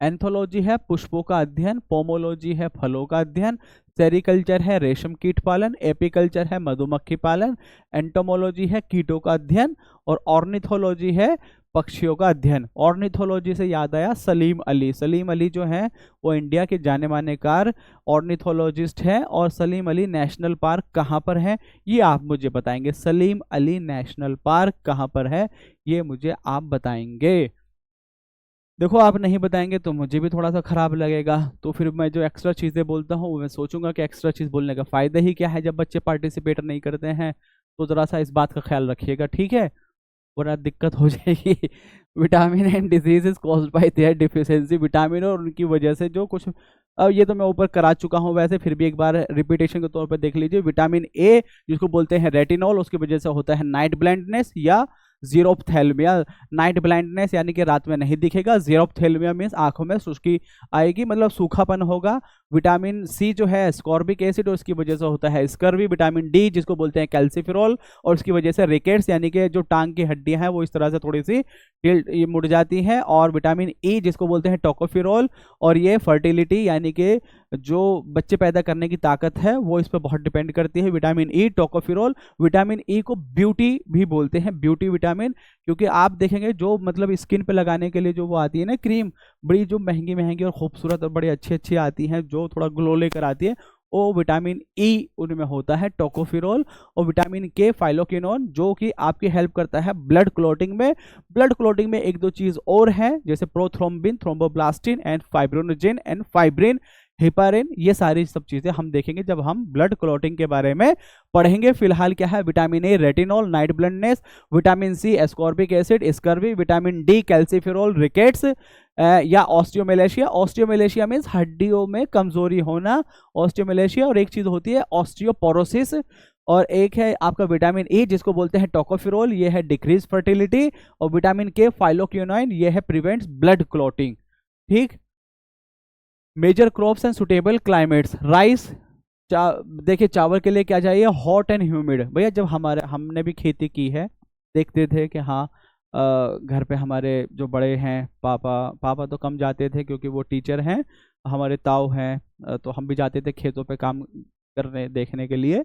एंथोलॉजी है पुष्पों का अध्ययन। पोमोलॉजी है फलों का अध्ययन। सेरिकल्चर है रेशम कीट पालन। एपीकल्चर है मधुमक्खी पालन। एंटोमोलॉजी है कीटों का अध्ययन। और ऑर्निथोलॉजी है पक्षियों का अध्ययन। ऑर्निथोलॉजी से याद आया सलीम अली, सलीम अली जो हैं वो इंडिया के जाने माने कार ऑर्निथोलॉजिस्ट हैं। और सलीम अली नेशनल पार्क कहाँ पर है ये आप मुझे बताएंगे। सलीम अली नेशनल पार्क कहाँ पर है ये मुझे आप बताएंगे। देखो आप नहीं बताएंगे तो मुझे भी थोड़ा सा खराब लगेगा, तो फिर मैं जो एक्स्ट्रा चीज़ें बोलता हूँ मैं सोचूंगा कि एक्स्ट्रा चीज़ बोलने का फ़ायदा ही क्या है जब बच्चे पार्टिसिपेट नहीं करते हैं। तो ज़रा सा इस बात का ख्याल रखिएगा, ठीक है, वरना दिक्कत हो जाएगी। Vitamin and disease is caused by there deficiency, vitamin और उनकी वजह से जो कुछ, अब ये तो मैं ऊपर करा चुका हूँ वैसे, फिर भी एक बार रिपीटेशन के तौर पर देख लीजिए। विटामिन ए जिसको बोलते हैं रेटिनॉल, उसकी वजह से होता है नाइट ब्लाइंडनेस या जीरोप्थेल्मिया। नाइट ब्लाइंडनेस यानी कि रात में नहीं दिखेगा। जीरोप्थेल्मिया मीन्स आंखों में शुष्की आएगी, मतलब सूखापन होगा। विटामिन सी जो है स्कॉर्बिक एसिड, और उसकी वजह से होता है स्कर्वी। विटामिन डी जिसको बोलते हैं कैल्सिफेरॉल, और उसकी वजह से रिकेट्स यानी कि जो टांग की हड्डियां हैं वो इस तरह से थोड़ी सी ये मुड़ जाती हैं। और विटामिन ई जिसको बोलते हैं टोकोफेरॉल, और ये फर्टिलिटी यानी कि जो बच्चे पैदा करने की ताकत है वो इस पर बहुत डिपेंड करती है। Vitamin E, tocopherol. Vitamin E को ब्यूटी भी बोलते हैं, ब्यूटी विटामिन, क्योंकि आप देखेंगे जो मतलब स्किन पे लगाने के लिए जो वो आती है ना क्रीम, बड़ी जो महंगी महंगी और खूबसूरत और बड़ी अच्छी अच्छी आती हैं जो थोड़ा ग्लो लेकर आती है, ओ विटामिन ई उनमें होता है टोकोफिरोल, और विटामिन के फाइलोक्विनोन, जो कि आपकी हेल्प करता है ब्लड क्लॉटिंग में। ब्लड क्लॉटिंग में एक दो चीज और है, जैसे prothrombin, thromboplastin and fibrinogen and fibrin, heparin, ये सारी सब चीजें हम देखेंगे जब हम ब्लड क्लॉटिंग के बारे में पढ़ेंगे। फिलहाल क्या है, vitamin A retinol, night blindness, vitamin C ascorbic acid scurvy, vitamin D calciferol rickets या ऑस्टियोमेलेशिया। ऑस्टियोमेलेशिया मीन्स हड्डियों में कमजोरी होना, ऑस्टियोमेलेशिया। और एक चीज होती है ऑस्टियोपोरोसिस, और एक है आपका विटामिन ई जिसको बोलते हैं टोकोफिरोल, ये है डिक्रीज फर्टिलिटी, और विटामिन के फाइलोक्विनोन, ये है प्रिवेंट्स ब्लड क्लॉटिंग। ठीक। Major crops and suitable climates, rice, देखिए चावल के लिए क्या चाहिए, हॉट एंड ह्यूमिड। भैया जब हमने भी खेती की है, देखते थे कि हाँ घर पे हमारे जो बड़े हैं, पापा तो कम जाते थे क्योंकि वो टीचर हैं, हमारे ताऊ हैं, तो हम भी जाते थे खेतों पे काम करने देखने के लिए।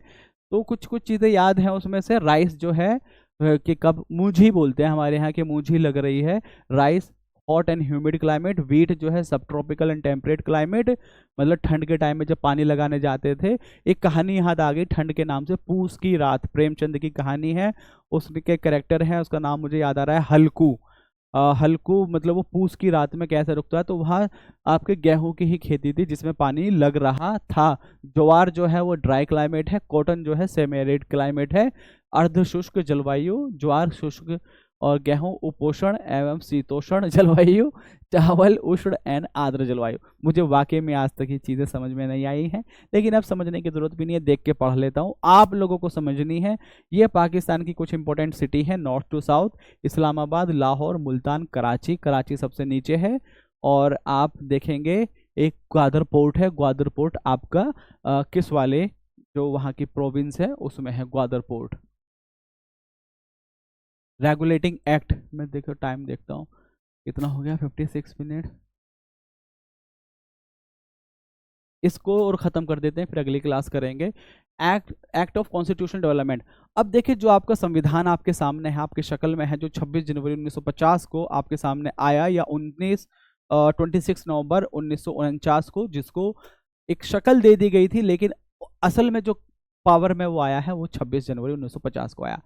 तो कुछ कुछ चीज़ें याद हैं, उसमें से राइस जो है कि कब मूंझी बोलते हैं हमारे यहाँ, की मूंझी लग रही है, rice, hot and humid climate. Wheat जो है सब ट्रॉपिकल एंड टेम्परेट क्लाइमेट, मतलब ठंड के टाइम में जब पानी लगाने जाते थे। एक कहानी याद आ गई ठंड के नाम से, पूस की रात, प्रेमचंद की कहानी है, उसके कैरेक्टर है, उसका नाम मुझे याद आ रहा है हल्कू। हल्कू मतलब वो पूस की रात में कैसे रुकता है, तो वहाँ आपके गेहूं की ही खेती थी जिसमें पानी लग रहा था। ज्वार जो है वो ड्राई क्लाइमेट है, कॉटन जो है सेमी एरिड क्लाइमेट है, अर्ध शुष्क जलवायु, ज्वार शुष्क, और गेहूं उपोषण एवं शीतोष्ण जलवायु, चावल उष्ण एवं आर्द्र जलवायु। मुझे वाकई में आज तक ये चीज़ें समझ में नहीं आई हैं, लेकिन अब समझने की जरूरत भी नहीं है, देख के पढ़ लेता हूँ, आप लोगों को समझनी है। ये पाकिस्तान की कुछ इंपॉर्टेंट सिटी है north to south, Islamabad, Lahore, Multan, Karachi. Karachi सबसे नीचे है, और आप देखेंगे एक ग्वादर पोर्ट है, ग्वादर पोर्ट आपका किस वाले जो वहाँ की प्रोविंस है उसमें है ग्वादर पोर्ट। रेगुलेटिंग एक्ट में देखो, टाइम देखता हूँ कितना हो गया, 56 मिनट। इसको और ख़त्म कर देते हैं, फिर अगली क्लास करेंगे। Act of constitution development. अब देखिए जो आपका संविधान आपके सामने है, आपकी शक्ल में है, जो 26 जनवरी 1950 को आपके सामने आया, या 26 नवंबर 1949 को, जिसको एक शक्ल दे दी गई थी, लेकिन असल में जो पावर में वो आया है वो 26 जनवरी 1950 को आया।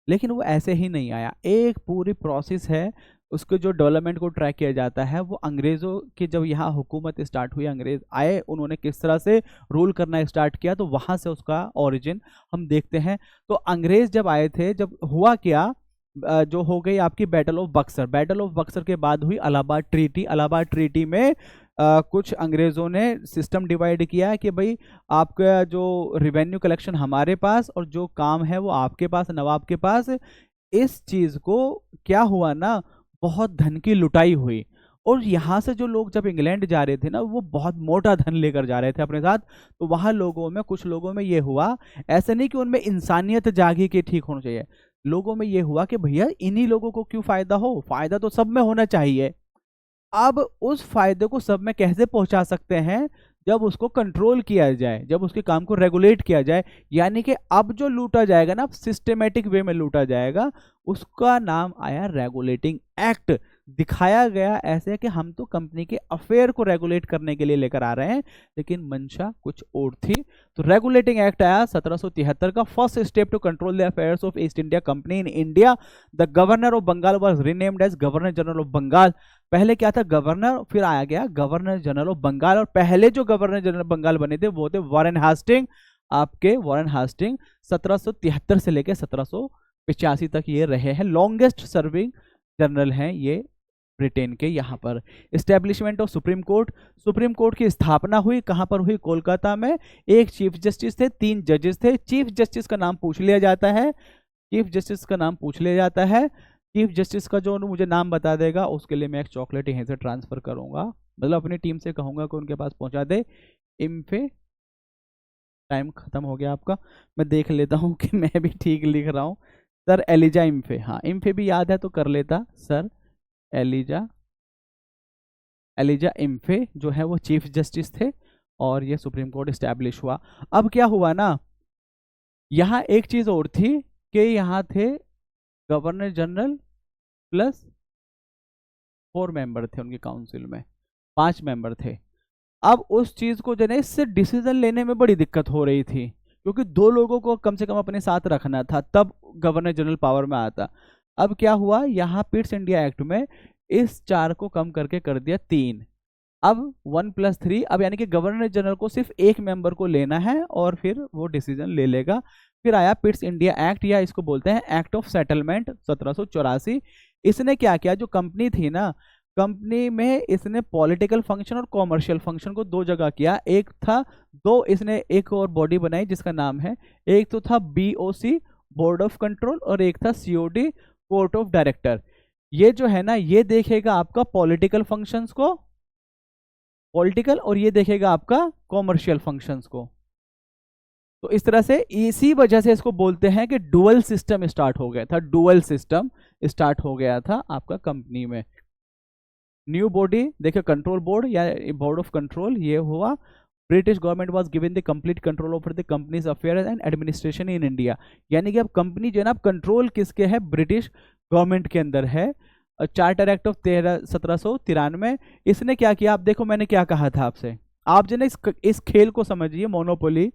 लेकिन वो ऐसे ही नहीं आया, एक पूरी प्रोसेस है, उसके जो डेवलपमेंट को ट्रैक किया जाता है। वो अंग्रेज़ों की जब यहाँ हुकूमत स्टार्ट हुई, अंग्रेज़ आए, उन्होंने किस तरह से रूल करना स्टार्ट किया, तो वहाँ से उसका ओरिजिन हम देखते हैं। तो अंग्रेज़ जब आए थे, जब हुआ क्या, जो हो गई आपकी battle of Buxar. Battle of Buxar के बाद हुई इलाहाबाद ट्रीटी। इलाहाबाद ट्रीटी में कुछ अंग्रेज़ों ने सिस्टम डिवाइड किया कि भाई आपका जो रिवेन्यू कलेक्शन हमारे पास, और जो काम है वो आपके पास, नवाब के पास। इस चीज़ को क्या हुआ ना, बहुत धन की लुटाई हुई, और यहाँ से जो लोग जब इंग्लैंड जा रहे थे ना, वो बहुत मोटा धन लेकर जा रहे थे अपने साथ। तो वहाँ लोगों में, कुछ लोगों में ये हुआ, ऐसा नहीं कि उनमें इंसानियत जागी कि ठीक होना चाहिए, लोगों में ये हुआ कि भैया इन्हीं लोगों को क्यों फायदा हो, फायदा तो सब में होना चाहिए। अब उस फायदे को सब में कैसे पहुंचा सकते हैं, जब उसको कंट्रोल किया जाए, जब उसके काम को रेगुलेट किया जाए। यानी कि अब जो लूटा जाएगा ना, सिस्टेमेटिक वे में लूटा जाएगा, उसका नाम आया रेगुलेटिंग एक्ट। दिखाया गया ऐसे कि हम तो कंपनी के अफेयर को रेगुलेट करने के लिए लेकर आ रहे हैं, लेकिन मंशा कुछ और थी। तो रेगुलेटिंग एक्ट आया 1773 का। First step to control the affairs of East India Company in India, the governor of Bengal was renamed as governor general of Bengal. पहले क्या था, गवर्नर, फिर आया गया गवर्नर जनरल ऑफ बंगाल, और पहले जो गवर्नर जनरल बंगाल बने थे वो थे वॉरेन हास्टिंग। आपके वॉरेन हास्टिंग 1773 से लेकर 1785 तक ये रहे हैं, लॉन्गेस्ट सर्विंग जनरल हैं ये ब्रिटेन के। यहाँ पर establishment of supreme court. Supreme court की स्थापना हुई, कहाँ पर हुई, कोलकाता में। एक चीफ जस्टिस थे, 3 जजेस थे। चीफ जस्टिस का नाम पूछ लिया जाता है, चीफ जस्टिस का नाम पूछ लिया जाता है। चीफ जस्टिस का जो मुझे नाम बता देगा, उसके लिए मैं एक चॉकलेट यहीं से ट्रांसफर करूंगा, मतलब अपनी टीम से कहूंगा कि उनके पास पहुंचा दे। इम्फे, टाइम खत्म हो गया आपका, मैं देख लेता हूं कि मैं भी ठीक लिख रहा हूं। सर एलिजा इम्फे, हाँ इम्फे भी याद है तो कर लेता। सर एलिजा इम्फे जो है वो चीफ जस्टिस थे, और ये सुप्रीम कोर्ट इस्टेब्लिश हुआ। अब क्या हुआ ना, यहाँ एक चीज और थी कि यहाँ थे गवर्नर जनरल प्लस 4 मेंबर थे उनकी काउंसिल में, 5 मेंबर थे। अब उस चीज को जो है इससे डिसीजन लेने में बड़ी दिक्कत हो रही थी, क्योंकि दो लोगों को कम से कम अपने साथ रखना था, तब गवर्नर जनरल पावर में आता। अब क्या हुआ, यहाँ पिट्स इंडिया एक्ट में इस 4 को कम करके कर दिया 3। अब 1+3, अब यानी कि गवर्नर जनरल को सिर्फ एक मेंबर को लेना है और फिर वो डिसीजन ले लेगा। फिर आया पिट्स इंडिया एक्ट, या इसको बोलते हैं एक्ट ऑफ सेटलमेंट 1784। इसने क्या किया, जो कंपनी थी ना, कंपनी में इसने पॉलिटिकल फंक्शन और कॉमर्शियल फंक्शन को 2 जगह किया। एक था इसने एक और बॉडी बनाई जिसका नाम है, एक तो था BOC बोर्ड ऑफ कंट्रोल, और एक था COD कोर्ट ऑफ डायरेक्टर। ये जो है ना, ये देखेगा आपका पॉलिटिकल फंक्शंस को, पॉलिटिकल, और ये देखेगा आपका कॉमर्शियल फंक्शंस को। तो इस तरह से, इसी वजह से इसको बोलते हैं कि डुअल सिस्टम स्टार्ट हो गया था, डुअल सिस्टम स्टार्ट हो गया था आपका कंपनी में। न्यू बॉडी देखिए, कंट्रोल बोर्ड या बोर्ड ऑफ कंट्रोल, ये हुआ। British government was given the complete control over the companies affairs and administration in India, यानी कि अब कंपनी जो है ना, कंट्रोल किसके है, ब्रिटिश गवर्नमेंट के अंदर है। चार्टर एक्ट ऑफ 1793, इसने क्या किया, आप देखो मैंने क्या कहा था आपसे, आप जो ना इस खेल को समझिए, monopoly.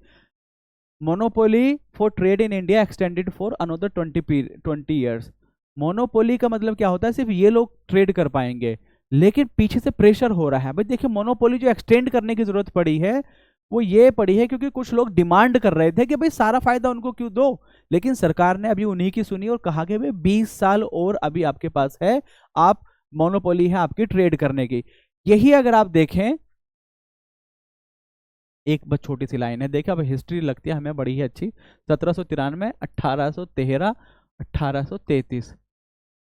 Monopoly for trade in India extended for another 20 years. Monopoly का मतलब क्या होता है, सिर्फ ये लोग ट्रेड कर पाएंगे, लेकिन पीछे से प्रेशर हो रहा है। भाई देखिए, मोनोपोली जो एक्सटेंड करने की जरूरत पड़ी है वो ये पड़ी है क्योंकि कुछ लोग डिमांड कर रहे थे कि भाई सारा फायदा उनको क्यों दो, लेकिन सरकार ने अभी उन्हीं की सुनी और कहा कि भाई 20 साल और अभी आपके पास है, आप मोनोपोली है आपकी ट्रेड करने की। यही अगर आप देखें, एक बस छोटी सी लाइन है, देखिए अब हिस्ट्री लगती है हमें बड़ी ही अच्छी। 1793, 1813, 1833,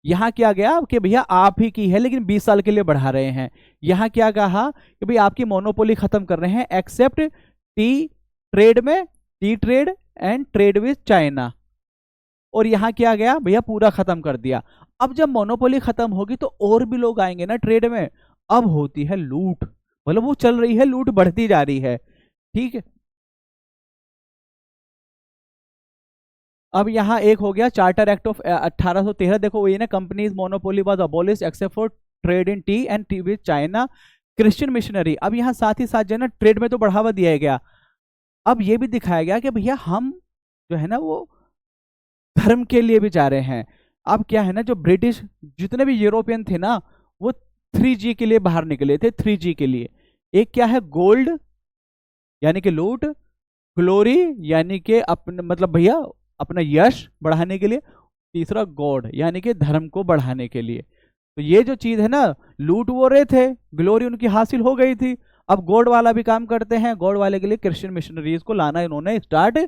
यहाँ क्या गया कि भैया आप ही की है लेकिन 20 साल के लिए बढ़ा रहे हैं। यहाँ क्या कहा कि भाई आपकी मोनोपोली खत्म कर रहे हैं एक्सेप्ट टी ट्रेड में, T trade and trade with China. और यहाँ क्या गया भैया, पूरा खत्म कर दिया। अब जब मोनोपोली खत्म होगी तो और भी लोग आएंगे ना ट्रेड में, अब होती है लूट, मतलब वो चल रही है, लूट बढ़ती जा रही है, ठीक है। अब यहाँ एक हो गया चार्टर एक्ट ऑफ 1813, देखो ये ना, companies monopoly was abolished except for trade in T and T with China. Christian missionary, अब यहाँ साथ ही साथ जो है ना, ट्रेड में तो बढ़ावा दिया गया, अब ये भी दिखाया गया कि भैया हम जो है ना वो धर्म के लिए भी जा रहे हैं। अब क्या है ना, जो ब्रिटिश जितने भी यूरोपियन थे ना, वो 3G के लिए बाहर निकले थे, 3G के लिए। एक क्या है, गोल्ड यानी कि लूट, ग्लोरी यानी कि अपने मतलब भैया अपना यश बढ़ाने के लिए, तीसरा गॉड यानी कि धर्म को बढ़ाने के लिए। तो ये जो चीज है ना, लूट वो रहे थे, ग्लोरी उनकी हासिल हो गई थी, अब गॉड वाला भी काम करते हैं। गॉड वाले के लिए क्रिश्चियन मिशनरीज को लाना इन्होंने स्टार्ट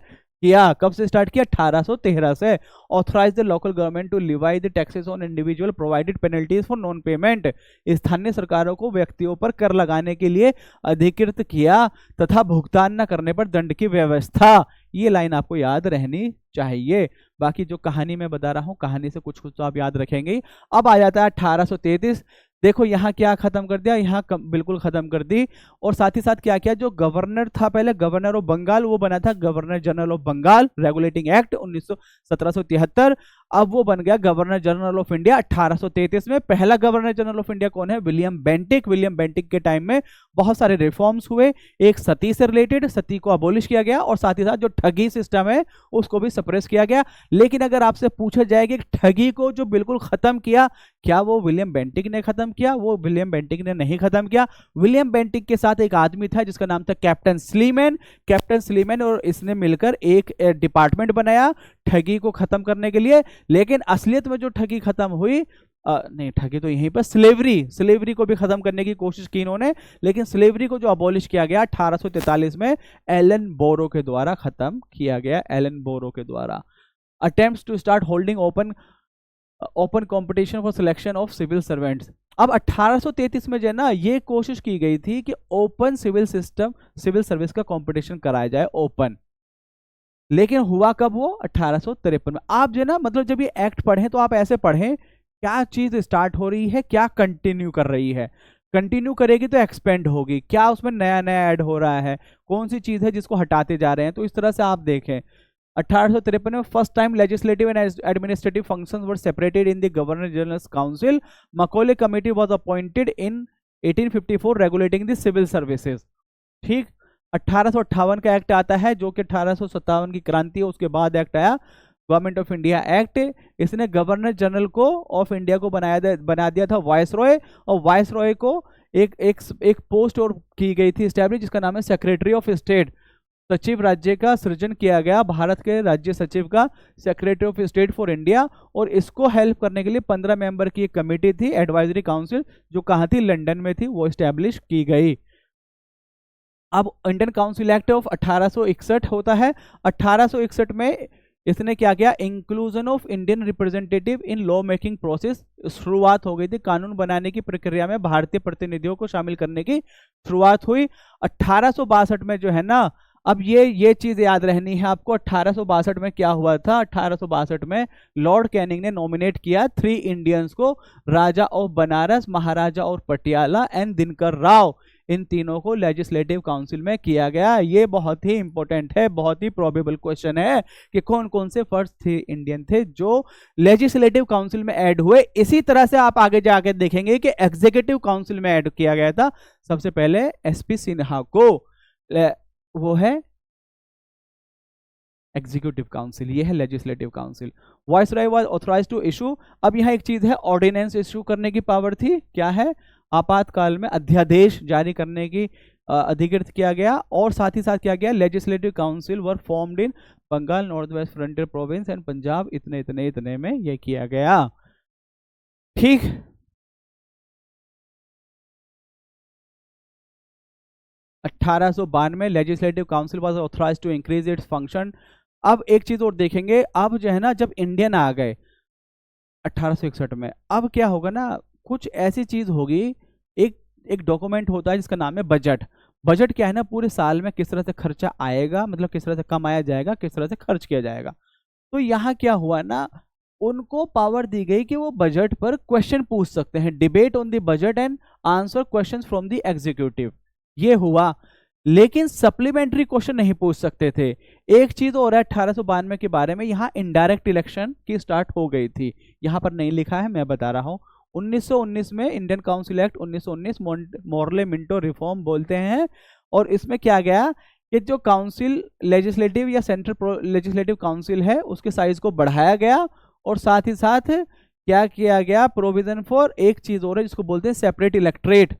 किया। कब से स्टार्ट किया, 1813 से। Authorise the local government to levy the taxes on individual, provided penalties for non payment, स्थानीय सरकारों को व्यक्तियों पर कर लगाने के लिए अधिकृत किया तथा भुगतान न करने पर दंड की व्यवस्था। ये लाइन आपको याद रहनी चाहिए। बाकी जो कहानी मैं बता रहा हूं, कहानी से कुछ कुछ तो आप याद रखेंगे। अब आ जाता है 1833, देखो यहाँ क्या खत्म कर दिया, यहाँ बिल्कुल खत्म कर दी। और साथ ही साथ क्या किया, जो गवर्नर था पहले, गवर्नर ऑफ बंगाल, वो बना था governor general of Bengal, regulating act 1773। अब वो बन गया गवर्नर जनरल ऑफ इंडिया 1833 में। पहला गवर्नर जनरल ऑफ इंडिया कौन है, विलियम बेंटिक। विलियम बेंटिक के टाइम में बहुत सारे रिफॉर्म्स हुए, एक सती से रिलेटेड, सती को अबोलिश किया गया, और साथ ही साथ जो ठगी सिस्टम है उसको भी सप्रेस किया गया। लेकिन अगर आपसे पूछा जाए कि ठगी को जो बिल्कुल खत्म किया, क्या वो विलियम बेंटिक ने खत्म किया, वो विलियम बेंटिक ने नहीं खत्म किया। विलियम बेंटिक के साथ एक आदमी था जिसका नाम था कैप्टन स्लीमैन। कैप्टन स्लीमैन और इसने मिलकर एक डिपार्टमेंट बनाया ठगी को खत्म करने के लिए। लेकिन असलियत में जो ठगी खत्म हुई, नहीं ठगी तो यहीं पर, स्लेवरी को भी खत्म करने की कोशिश की इन्होंने, लेकिन स्लेवरी को जो अबॉलिश किया गया 1843 में एलन बोरो के द्वारा खत्म किया गया, एलन बोरो के द्वारा। Attempts to start holding open competition for selection of civil servants. अब 1833 में जो है ना, ये कोशिश की गई थी कि ओपन सिविल सर्विस का कंपटीशन कराया जाए, ओपन। लेकिन हुआ कब वो, 1853 में। आप जो है ना, मतलब जब ये एक्ट पढ़ें तो आप ऐसे पढ़ें, क्या चीज स्टार्ट हो रही है, क्या कंटिन्यू कर रही है। कंटिन्यू करेगी तो एक्सपेंड होगी, क्या उसमें नया नया ऐड हो रहा है, कौन सी चीज है जिसको हटाते जा रहे हैं। तो इस तरह से आप देखें, 1853 में first time legislative and administrative functions were separated in the governor general council. Macaulay committee was appointed in 1854 regulating the civil services. ठीक। 1858 का एक्ट आता है, जो कि 1857 की क्रांति है उसके बाद एक्ट आया, गवर्नमेंट ऑफ इंडिया एक्ट। इसने गवर्नर जनरल को ऑफ इंडिया को बना दिया था वायसरॉय, और वायसरॉय को एक एक एक पोस्ट और की गई थी स्टैब्लिश, जिसका नाम है सेक्रेटरी ऑफ स्टेट। सचिव राज्य का सृजन किया गया, भारत के राज्य सचिव का, secretary of state for India. और इसको हेल्प करने के लिए 15 मेंबर की एक कमेटी थी, एडवाइजरी काउंसिल, जो कहाँ थी, लंदन में थी, वो स्टैब्लिश की गई। अब इंडियन काउंसिल एक्ट ऑफ 1861 होता है। 1861 में इसने क्या किया, inclusion of Indian representative in law making process, शुरुआत हो गई थी, कानून बनाने की प्रक्रिया में भारतीय प्रतिनिधियों को शामिल करने की शुरुआत हुई। 1862 में जो है ना, अब ये चीज याद रहनी है आपको, 1862 में क्या हुआ था, 1862 में लॉर्ड कैनिंग ने नॉमिनेट किया 3 इंडियंस को, राजा ऑफ बनारस, महाराजा और पटियाला एंड दिनकर राव, इन तीनों को लेजिस्लेटिव काउंसिल में किया गया। ये बहुत ही इंपॉर्टेंट है, बहुत ही प्रोबेबल क्वेश्चन है कि कौन कौन से फर्स्ट 3 इंडियन थे जो लेजिस्लेटिव काउंसिल में ऐड हुए। इसी तरह से आप आगे जाकर देखेंगे कि एग्जीक्यूटिव काउंसिल में ऐड किया गया था सबसे पहले एसपी सिन्हा को, वो है एग्जीक्यूटिव काउंसिल, ये है legislative council. Viceroy was authorised to issue, अब यहाँ एक चीज है, ऑर्डिनेंस इशू करने की पावर थी, क्या है, आपातकाल में अध्यादेश जारी करने की अधिकृत किया गया। और साथ ही साथ क्या गया, legislative council were formed in Bengal, north west frontier province and Punjab, इतने इतने इतने में यह किया गया। ठीक, अठारह में legislative council was authorised to increase its function. अब एक चीज और देखेंगे, अब जो है ना, जब इंडियन आ गए 1861 में, अब क्या होगा ना, कुछ ऐसी चीज होगी, एक एक डॉक्यूमेंट होता है जिसका नाम है बजट। बजट क्या है ना, पूरे साल में किस तरह से खर्चा आएगा, मतलब किस तरह से कमाया जाएगा, किस तरह से खर्च किया जाएगा। तो यहाँ क्या हुआ ना, उनको पावर दी गई कि वो बजट पर क्वेश्चन पूछ सकते हैं, debate on the budget and answer questions from the executive, ये हुआ। लेकिन सप्लीमेंट्री क्वेश्चन नहीं पूछ सकते थे। एक चीज और है 1892 के बारे में, यहाँ इनडायरेक्ट इलेक्शन की स्टार्ट हो गई थी, यहाँ पर नहीं लिखा है, मैं बता रहा हूँ। 1919 में Indian council act 1919 Morley Minto reform बोलते हैं, और इसमें क्या गया कि जो काउंसिल लेजिस्लेटिव या सेंट्रल लेजिस्लेटिव काउंसिल है उसके साइज को बढ़ाया गया, और साथ ही साथ क्या किया गया, प्रोविजन फॉर एक चीज और है जिसको बोलते हैं सेपरेट इलेक्ट्रेट,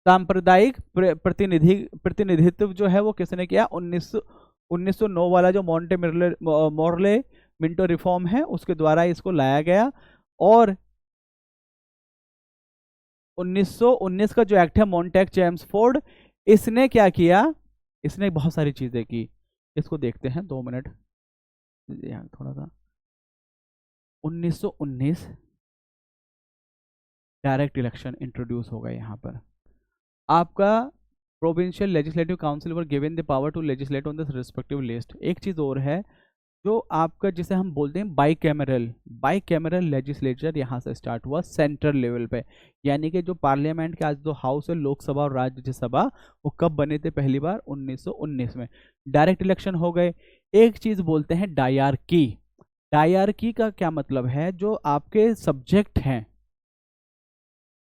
सांप्रदायिक प्रतिनिधित्व जो है वो किसने किया, 1909 वाला जो मोरले मिंटो रिफॉर्म है उसके द्वारा इसको लाया गया। और 1919 का जो एक्ट है मॉन्टेक चेम्सफोर्ड, इसने क्या किया, इसने बहुत सारी चीजें की, इसको देखते हैं 2 मिनट थोड़ा सा। 1919 डायरेक्ट इलेक्शन इंट्रोड्यूस होगा यहाँ पर, आपका provincial legislative council were given the power to legislate on this respective list. एक चीज और है जो आपका, जिसे हम बोलते हैं बाई कैमरल लेजिस्लेचर, यहाँ से स्टार्ट हुआ सेंट्रल लेवल पे, यानी कि जो पार्लियामेंट के आज जो हाउस है, लोकसभा और राज्यसभा, वो कब बने थे, पहली बार 1919 में। डायरेक्ट इलेक्शन हो गए। एक चीज बोलते हैं डायरकी। डायरकी का क्या मतलब है, जो आपके सब्जेक्ट हैं,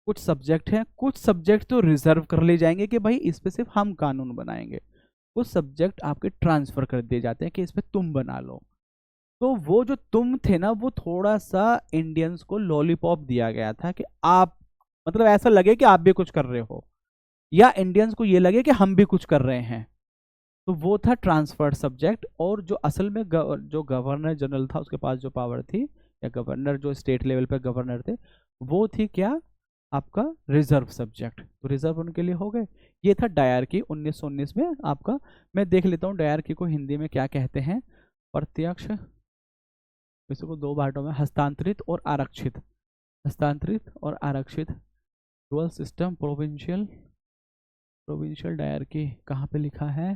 कुछ सब्जेक्ट तो रिजर्व कर ले जाएंगे कि भाई इस पे सिर्फ हम कानून बनाएंगे, कुछ सब्जेक्ट आपके ट्रांसफर कर दिए जाते हैं कि इस पे तुम बना लो। तो वो जो तुम थे ना, वो थोड़ा सा इंडियंस को लॉलीपॉप दिया गया था कि आप, मतलब ऐसा लगे कि आप भी कुछ कर रहे हो, या इंडियंस को ये लगे कि हम भी कुछ कर रहे हैं। तो वो था ट्रांसफर्ड सब्जेक्ट। और जो असल में जो गवर्नर जनरल था उसके पास जो पावर थी, या गवर्नर जो स्टेट लेवल पे गवर्नर थे, वो थी क्या, आपका रिजर्व सब्जेक्ट। तो रिजर्व उनके लिए हो गए। ये था डायरकी 1919 में आपका। मैं देख लेता हूँ डायरकी को हिंदी में क्या कहते हैं। प्रत्यक्ष, इसको 2 पार्टों में, हस्तांतरित और आरक्षित, हस्तांतरित और आरक्षित, डुअल सिस्टम, प्रोविंशियल डायरकी कहाँ पे लिखा है,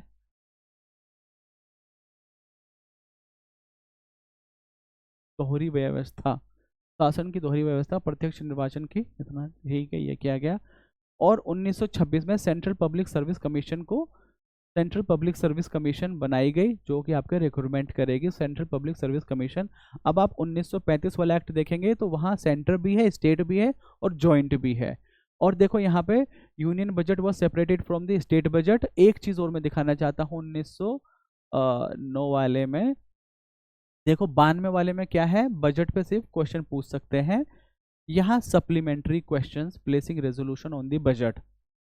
दोहरी व्यवस्था, शासन की दोहरी व्यवस्था, प्रत्यक्ष निर्वाचन की, इतना ठीक है, ये किया गया। और 1926 में सेंट्रल पब्लिक सर्विस कमीशन बनाई गई, जो कि आपके रिक्रूटमेंट करेगी, सेंट्रल पब्लिक सर्विस कमीशन। अब आप 1935 वाला एक्ट देखेंगे तो वहाँ सेंटर भी है, स्टेट भी है और जॉइंट भी है। और देखो यहाँ पे union budget was separated from the state budget. एक चीज और मैं दिखाना चाहता हूँ 1909 वाले में, देखो 92 वाले में क्या है, बजट पे सिर्फ क्वेश्चन पूछ सकते हैं, यहाँ supplementary questions placing resolution on the budget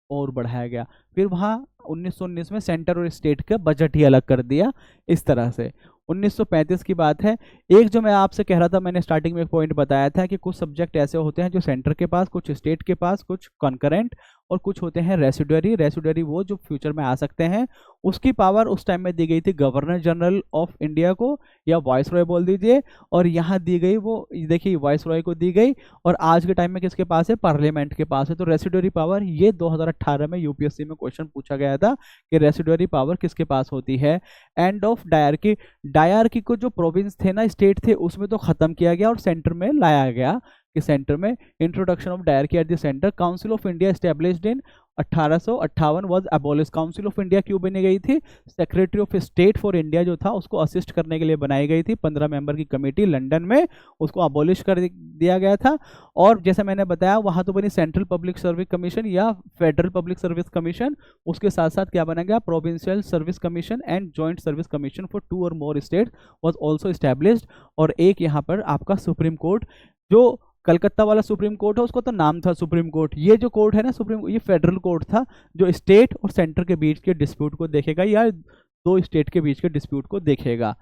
और बढ़ाया गया। फिर वहाँ 1919 में सेंटर और स्टेट का बजट ही अलग कर दिया इस तरह से। 1935 की बात है। एक जो मैं आपसे कह रहा था, मैंने स्टार्टिंग में एक पॉइंट बताया था कि कुछ सब्जेक्ट ऐसे होते हैं जो सेंटर के पास, कुछ स्टेट के पास, कुछ कॉन्करेंट, और कुछ होते हैं रेसिडुअरी। रेसिडुअरी वो जो फ्यूचर में आ सकते हैं। उसकी पावर उस टाइम में दी गई थी गवर्नर जनरल ऑफ इंडिया को, या वाइस रॉय बोल दीजिए, और यहाँ दी गई वो देखिए वाइस रॉय को दी गई, और आज के टाइम में किसके पास है, पार्लियामेंट के पास है। तो रेसिडुअरी पावर, ये 2018 में यूपीएससी में क्वेश्चन पूछा गया था कि रेसिडुअरी पावर किसके पास होती है। एंड ऑफ डायरकी, डायरकी को जो प्रोविंस थे ना, स्टेट थे, उसमें तो खत्म किया गया और सेंटर में लाया गया कि सेंटर में introduction of dyarchy at the centre. Council of India established in 1858 was abolish. Council of India क्यों बनी गई थी, secretary of state for India जो था उसको असिस्ट करने के लिए बनाई गई थी, 15 मेंबर की कमेटी लंदन में, उसको अबॉलिश कर दिया गया था। और जैसे मैंने बताया वहां तो बनी सेंट्रल पब्लिक सर्विस कमीशन या फेडरल पब्लिक सर्विस कमीशन, उसके साथ साथ क्या बना गया, provincial service commission and joint service commission for 2 और more state was also established. और एक यहाँ पर आपका सुप्रीम कोर्ट, जो कलकत्ता वाला सुप्रीम कोर्ट है उसको तो नाम था सुप्रीम कोर्ट, ये जो कोर्ट है ना सुप्रीम, ये फेडरल कोर्ट था जो स्टेट और सेंटर के बीच के डिस्प्यूट को देखेगा या दो स्टेट के बीच के डिस्प्यूट को देखेगा।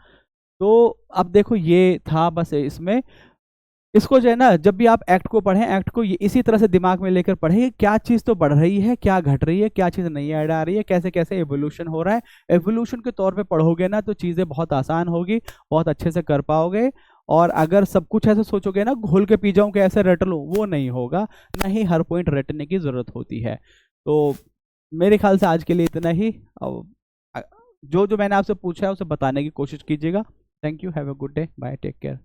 तो अब देखो ये था बस इसमें, इसको जो है ना जब भी आप एक्ट को पढ़ें, एक्ट को इसी तरह से दिमाग में लेकर पढ़ें, क्या चीज़ तो बढ़ रही है, क्या घट रही है, क्या चीज़ नहीं ऐड आ रही है, कैसे कैसे एवोल्यूशन हो रहा है। एवोल्यूशन के तौर पे पढ़ोगे ना तो चीज़ें बहुत आसान होगी, बहुत अच्छे से कर पाओगे। और अगर सब कुछ ऐसे सोचोगे ना घोल के पी जाऊं कि ऐसे रट लूं, वो नहीं होगा, नहीं, हर पॉइंट रटने की ज़रूरत होती है। तो मेरे ख्याल से आज के लिए इतना ही। जो जो मैंने आपसे पूछा है उसे बताने की कोशिश कीजिएगा। Thank you, have a good day, bye, take care.